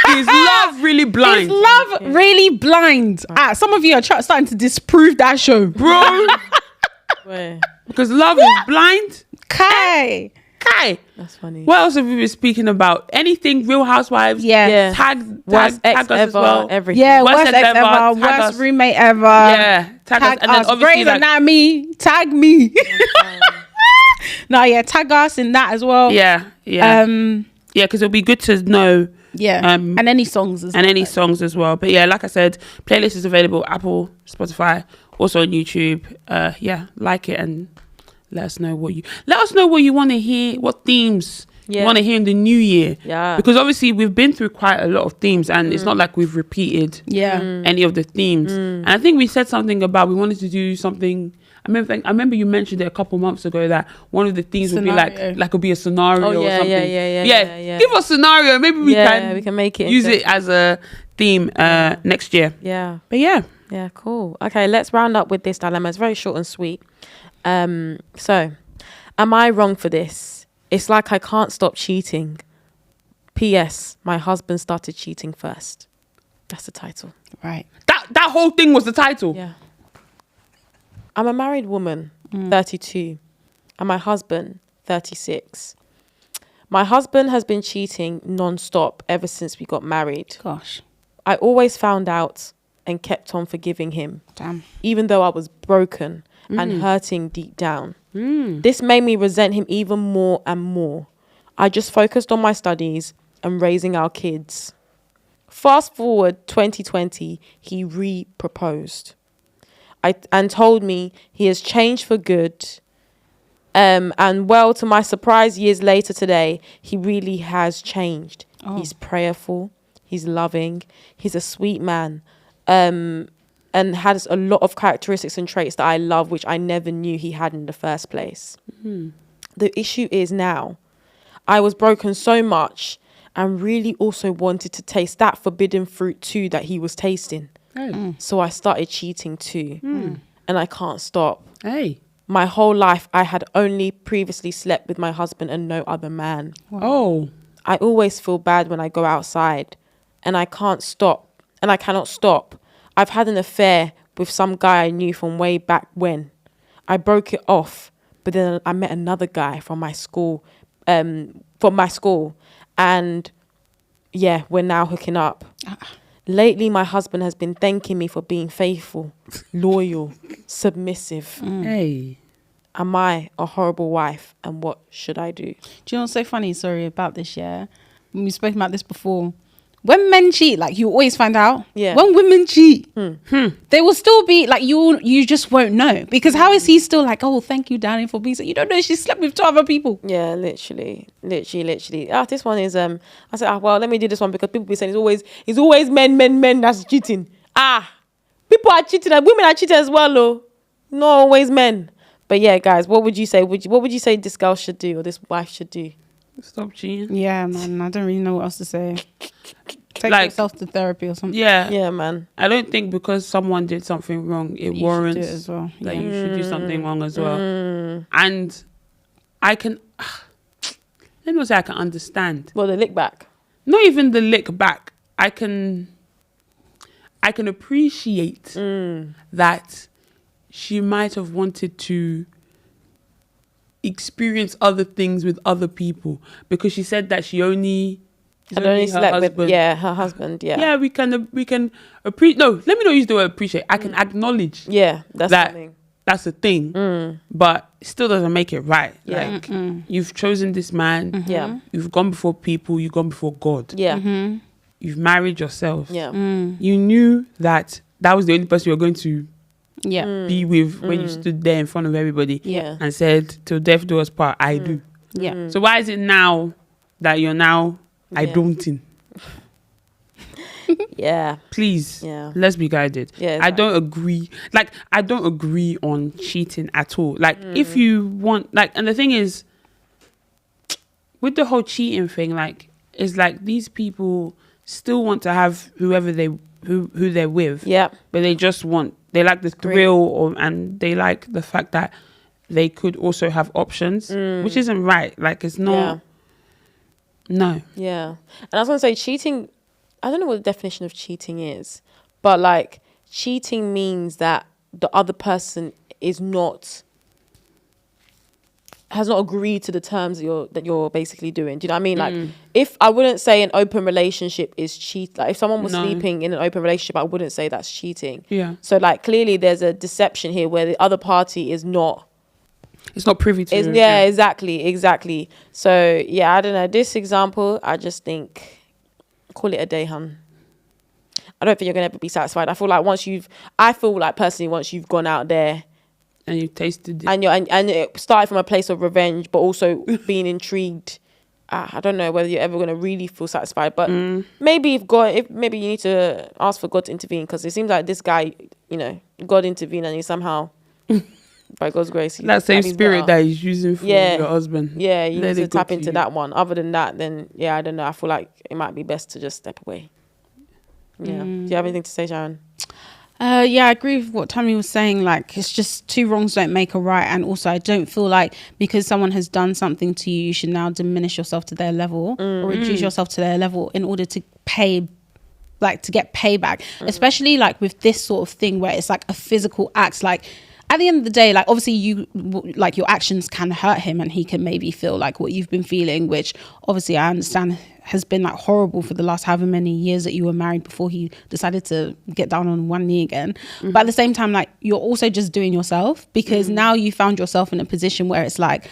is love really blind? Is love really blind? Some of you are starting to disprove that show, bro. Because love is blind. Kai. That's funny. What else have we been speaking about? Anything Real Housewives? Yeah. Tag Worst us ex as ever, well. everything. Yeah, Worst worst ex ex ever, ever, tag worst us. roommate ever. Yeah, tag us. And then us. obviously Grey's Anatomy, tag me. No, yeah, tag us in that as well. Yeah. Because it'll be good to know. Yeah, and any songs as well. And any songs as well. But yeah, like I said, playlist is available Apple, Spotify, also on YouTube. Like it and let us know what you want to hear, what themes you want to hear in the new year. Yeah. Because obviously we've been through quite a lot of themes and it's not like we've repeated any of the themes. And I think we said something about we wanted to do something. I remember you mentioned it a couple months ago that one of the themes would be like it'll be a scenario or something. Yeah. Give us a scenario. Maybe we can make it use it as a theme next year. Yeah. But yeah. Yeah, cool. Okay, let's round up with this dilemma. It's very short and sweet. So, am I wrong for this? It's like I can't stop cheating. P.S. My husband started cheating first. That's the title. Right. That whole thing was the title. Yeah. I'm a married woman, 32, and my husband, 36. My husband has been cheating non-stop ever since we got married. Gosh. I always found out and kept on forgiving him. Damn. Even though I was broken and hurting deep down. This made me resent him even more and more. I just focused on my studies and raising our kids. Fast forward 2020, he re-proposed. And told me he has changed for good. And well, to my surprise, years later today, he really has changed. Oh. He's prayerful. He's loving. He's a sweet man. And has a lot of characteristics and traits that I love, which I never knew he had in the first place. The issue is now, I was broken so much and really also wanted to taste that forbidden fruit too that he was tasting. So I started cheating too. And I can't stop. My whole life, I had only previously slept with my husband and no other man. Wow. I always feel bad when I go outside and I can't stop. And I cannot stop. I've had an affair with some guy I knew from way back when. I broke it off, but then I met another guy from my school. And yeah, we're now hooking up. Lately, my husband has been thanking me for being faithful, loyal, submissive. Am I a horrible wife? And what should I do? Do you know what's so funny? Sorry about this, yeah? We've spoken about this before. when men cheat, like you always find out. Yeah. When women cheat, they will still be like you just won't know, because how is he still like, oh, thank you, darling, for being so? You don't know she slept with 2 other people. Yeah, literally. This one is I said, well, let me do this one because people be saying it's always men that's cheating. People are cheating and women are cheating as well, though. Not always men. But yeah, guys, what would you say? What would you say this girl should do or this wife should do? Stop cheating. Yeah, man. I don't really know what else to say. Take like, yourself to therapy or something. Yeah, man. I don't think because someone did something wrong, it warrants should do it as well. that you should do something wrong as well. And I can, let me say, I can understand. Well, the lick back. Not even the lick back. I can appreciate that she might have wanted to experience other things with other people, because she said that she only slept with her husband. Yeah, we can appreciate. No, let me not use the word appreciate. I can acknowledge. Yeah, that's a thing. But it still doesn't make it right. Yeah. Like you've chosen this man. Yeah, you've gone before people. You've gone before God. Yeah, you've married yourself. Yeah, you knew that was the only person you were going to be with when you stood there in front of everybody and said, till death do us part, I do. Yeah. So why is it now that you're now I don't think? Yeah. Please. Yeah. Let's be guided. Yeah, I don't agree. Like, I don't agree on cheating at all. Like, if you want, like, and the thing is, with the whole cheating thing, like, it's like these people still want to have who they're with. Yeah. But they like the thrill and they like the fact that they could also have options, which isn't right. Like, it's not. No. Yeah. And I was going to say, cheating, I don't know what the definition of cheating is, but like cheating means that the other person has not agreed to the terms that you're basically doing. Do you know what I mean? Like, if I wouldn't say an open relationship is cheat. Like, if someone was sleeping in an open relationship, I wouldn't say that's cheating. Yeah. So like, clearly there's a deception here where the other party is not. It's not privy to. Exactly. So yeah, I don't know. This example, I just think, call it a day, hun. I don't think you're gonna ever be satisfied. I feel like once you've gone out there and you've tasted it, and it started from a place of revenge, but also being intrigued. I don't know whether you're ever gonna really feel satisfied. But maybe maybe you need to ask for God to intervene, because it seems like this guy, God intervened and he somehow. By God's grace, that same spirit that he's using for your husband. Yeah, you need to tap into that one. Other than that, then I don't know. I feel like it might be best to just step away. Yeah. Do you have anything to say, Sharon? Yeah, I agree with what Tammy was saying. Like, it's just 2 wrongs don't make a right. And also, I don't feel like because someone has done something to you, you should now diminish yourself to their level or reduce yourself to their level in order to pay, like, to get payback. Especially like with this sort of thing where it's like a physical act. Like, at the end of the day, like, obviously like your actions can hurt him and he can maybe feel like what you've been feeling, which obviously I understand has been like horrible for the last however many years that you were married before he decided to get down on one knee again. But at the same time, like, you're also just doing yourself, because now you found yourself in a position where it's like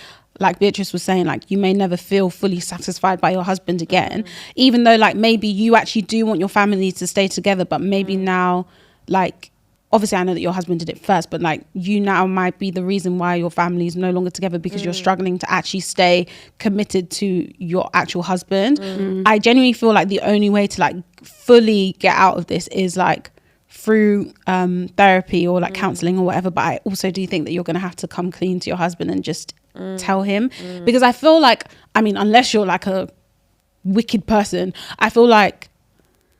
Beatrice was saying, like, you may never feel fully satisfied by your husband again, even though like maybe you actually do want your family to stay together, but maybe now, like, obviously I know that your husband did it first, but like, you now might be the reason why your family is no longer together, because you're struggling to actually stay committed to your actual husband. I genuinely feel like the only way to like fully get out of this is like through therapy or like counseling or whatever. But I also do think that you're going to have to come clean to your husband and just tell him, because I feel like, I mean, unless you're like a wicked person, I feel like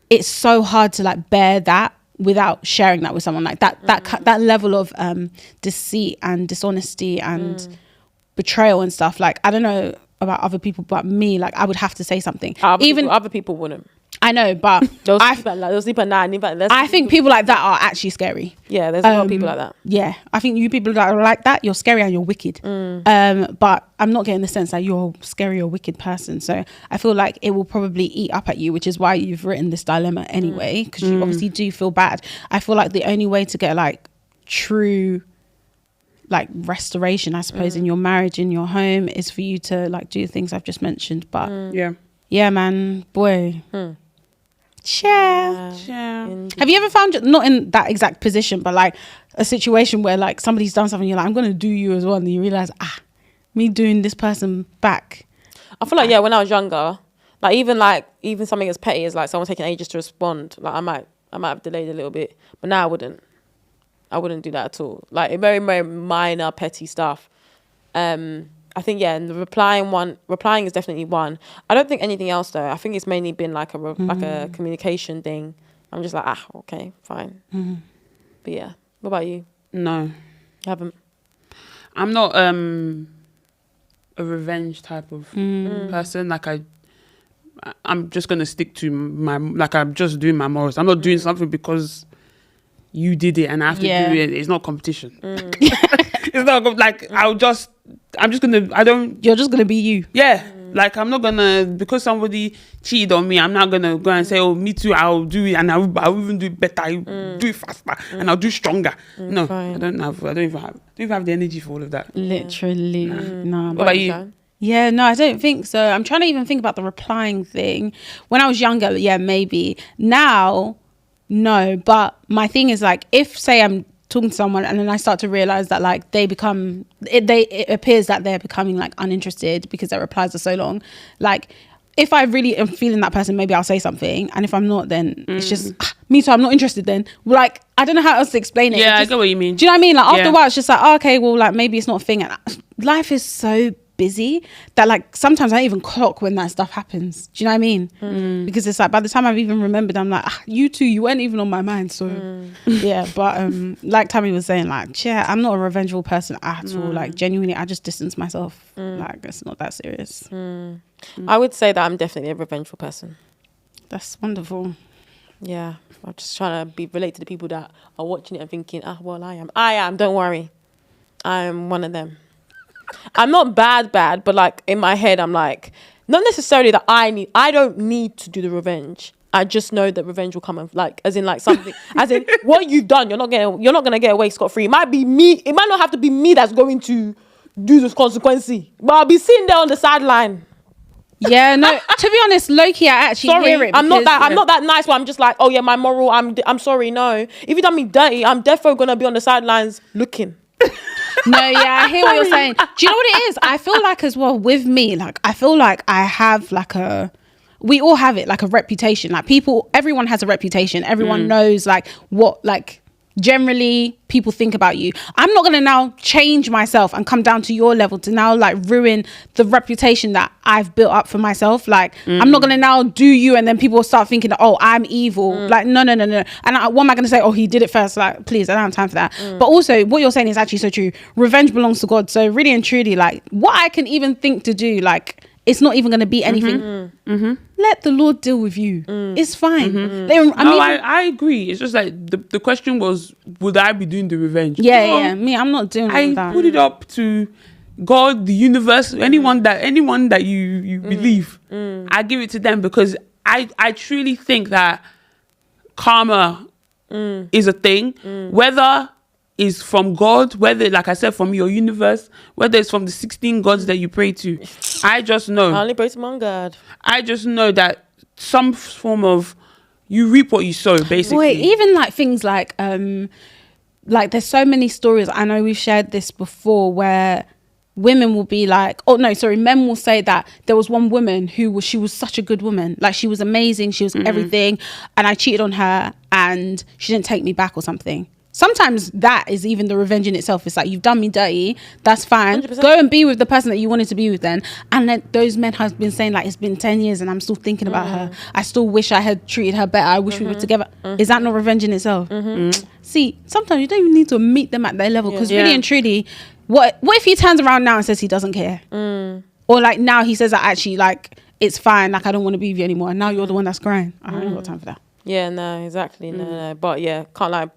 it's so hard to like bear that without sharing that with someone, like that level of deceit and dishonesty and betrayal and stuff. Like, I don't know about other people, but me, like, I would have to say something. Other people wouldn't. I know, but I think people like that are actually scary. Yeah, there's a lot of people like that. Yeah, I think you people that are like that, you're scary and you're wicked. But I'm not getting the sense that you're a scary or wicked person. So I feel like it will probably eat up at you, which is why you've written this dilemma anyway, because you obviously do feel bad. I feel like the only way to get like true like restoration, I suppose, in your marriage, in your home, is for you to like do things I've just mentioned. But yeah, man, boy. Yeah. Have you ever found, not in that exact position, but like a situation where like somebody's done something, you're like, I'm gonna do you as well, and you realize, me doing this person back? I feel like when I was younger, like even something as petty as like someone taking ages to respond, like I might have delayed a little bit, but now I wouldn't do that at all. Like very, very minor petty stuff. I think and the replying is definitely one. I don't think anything else though. I think it's mainly been like a communication thing. I'm just like, okay, fine. But yeah, what about you? No, you haven't. I'm not a revenge type of person. Like I'm just gonna stick to I'm just doing my morals. I'm not doing something because you did it and I have to do it. It's not competition. It's not like you're just gonna be you. Yeah. Like I'm not gonna, because somebody cheated on me, I'm not gonna go and say, oh, me too, I'll do it, and I'll even do it better, I'll do it faster, and I'll do stronger. No, fine. I don't even have the energy for all of that. Literally. No. What about you? Yeah, no, I don't think so. I'm trying to even think about the replying thing. When I was younger, yeah, maybe. Now, no. But my thing is like, if say I'm talking to someone and then I start to realize that like it appears that they're becoming like uninterested because their replies are so long. Like if I really am feeling that person, maybe I'll say something, and if I'm not, then it's just me too, I'm not interested then. Like I don't know how else to explain it. Yeah, I get what you mean. Do you know what I mean? Like after a while it's just like, okay, well, like maybe it's not a thing. And life is so busy that like sometimes I even clock when that stuff happens. Do you know what I mean? Because it's like by the time I've even remembered, I'm like, you two, you weren't even on my mind. So yeah, but like Tammy was saying, like, I'm not a revengeful person at all. Like genuinely, I just distance myself. Like it's not that serious. I would say that I'm definitely a revengeful person. That's wonderful. Yeah, I'm just trying to relate to the people that are watching it and thinking, well, I am. Don't worry, I'm one of them. I'm not bad, but like in my head, I'm like, not necessarily that I don't need to do the revenge. I just know that revenge will come and like, as in like something, as in what you've done, you're not gonna get away scot-free. It might be me. It might not have to be me that's going to do this consequence, but I'll be sitting there on the sideline. Yeah, no. To be honest, low-key, I actually hear it. I'm not that nice. Where I'm just like, oh yeah, my moral. I'm sorry. No, if you done me dirty, I'm definitely gonna be on the sidelines looking. No, yeah, I hear what you're saying. Do you know what it is? I feel like as well with me, like I feel like I have like we all have it, like a reputation. Like everyone has a reputation. Everyone knows like what like generally people think about you. I'm not gonna now change myself and come down to your level to now like ruin the reputation that I've built up for myself. Like I'm not gonna now do you and then people will start thinking that, oh, I'm evil. Like no. And what am I gonna say? Oh, he did it first. Like please, I don't have time for that. But also what you're saying is actually so true. Revenge belongs to God. So really and truly, like what I can even think to do, like it's not even going to be anything. Let the Lord deal with you. It's fine. I agree. It's just like the question was, would I be doing the revenge? Yeah. Me, I'm not doing that. I put it up to God, the universe, anyone that you believe. I give it to them because I truly think that karma is a thing. Whether is from God, whether, like I said, from your universe, whether it's from the 16 gods that you pray to. I just know. I only pray to one God. I just know that some form of, you reap what you sow, basically. Wait, even like things like there's so many stories, I know we've shared this before, where women will be like, men will say that there was one woman she was such a good woman. Like she was amazing, she was everything, and I cheated on her and she didn't take me back or something. Sometimes that is even the revenge in itself. It's like, you've done me dirty, that's fine. 100%. Go and be with the person that you wanted to be with then. And then those men have been saying like, it's been 10 years and I'm still thinking about her. I still wish I had treated her better. I wish we were together. Is that not revenge in itself? See, sometimes you don't even need to meet them at their level, because really and truly, what if he turns around now and says he doesn't care? Or like now he says that actually like, it's fine, like I don't want to be with you anymore. And now you're the one that's crying. I ain't got time for that. Yeah, no, exactly. No. But yeah, can't lie.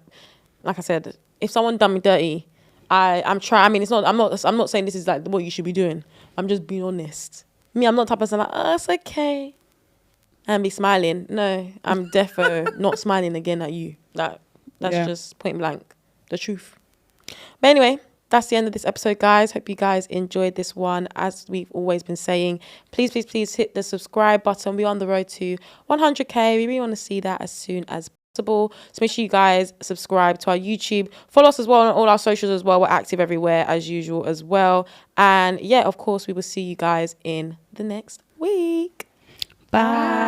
Like I said, if someone done me dirty, I'm trying. I mean, I'm not saying this is like what you should be doing. I'm just being honest. Me, I'm not the type of person like, it's okay, and be smiling. No, I'm defo not smiling again at you. That's just point blank the truth. But anyway, that's the end of this episode, guys. Hope you guys enjoyed this one. As we've always been saying, please hit the subscribe button. We're on the road to 100k. We really want to see that as soon as possible. So make sure you guys subscribe to our YouTube. Follow us as well on all our socials as well. We're active everywhere as usual as well. And yeah, of course, we will see you guys in the next week. Bye.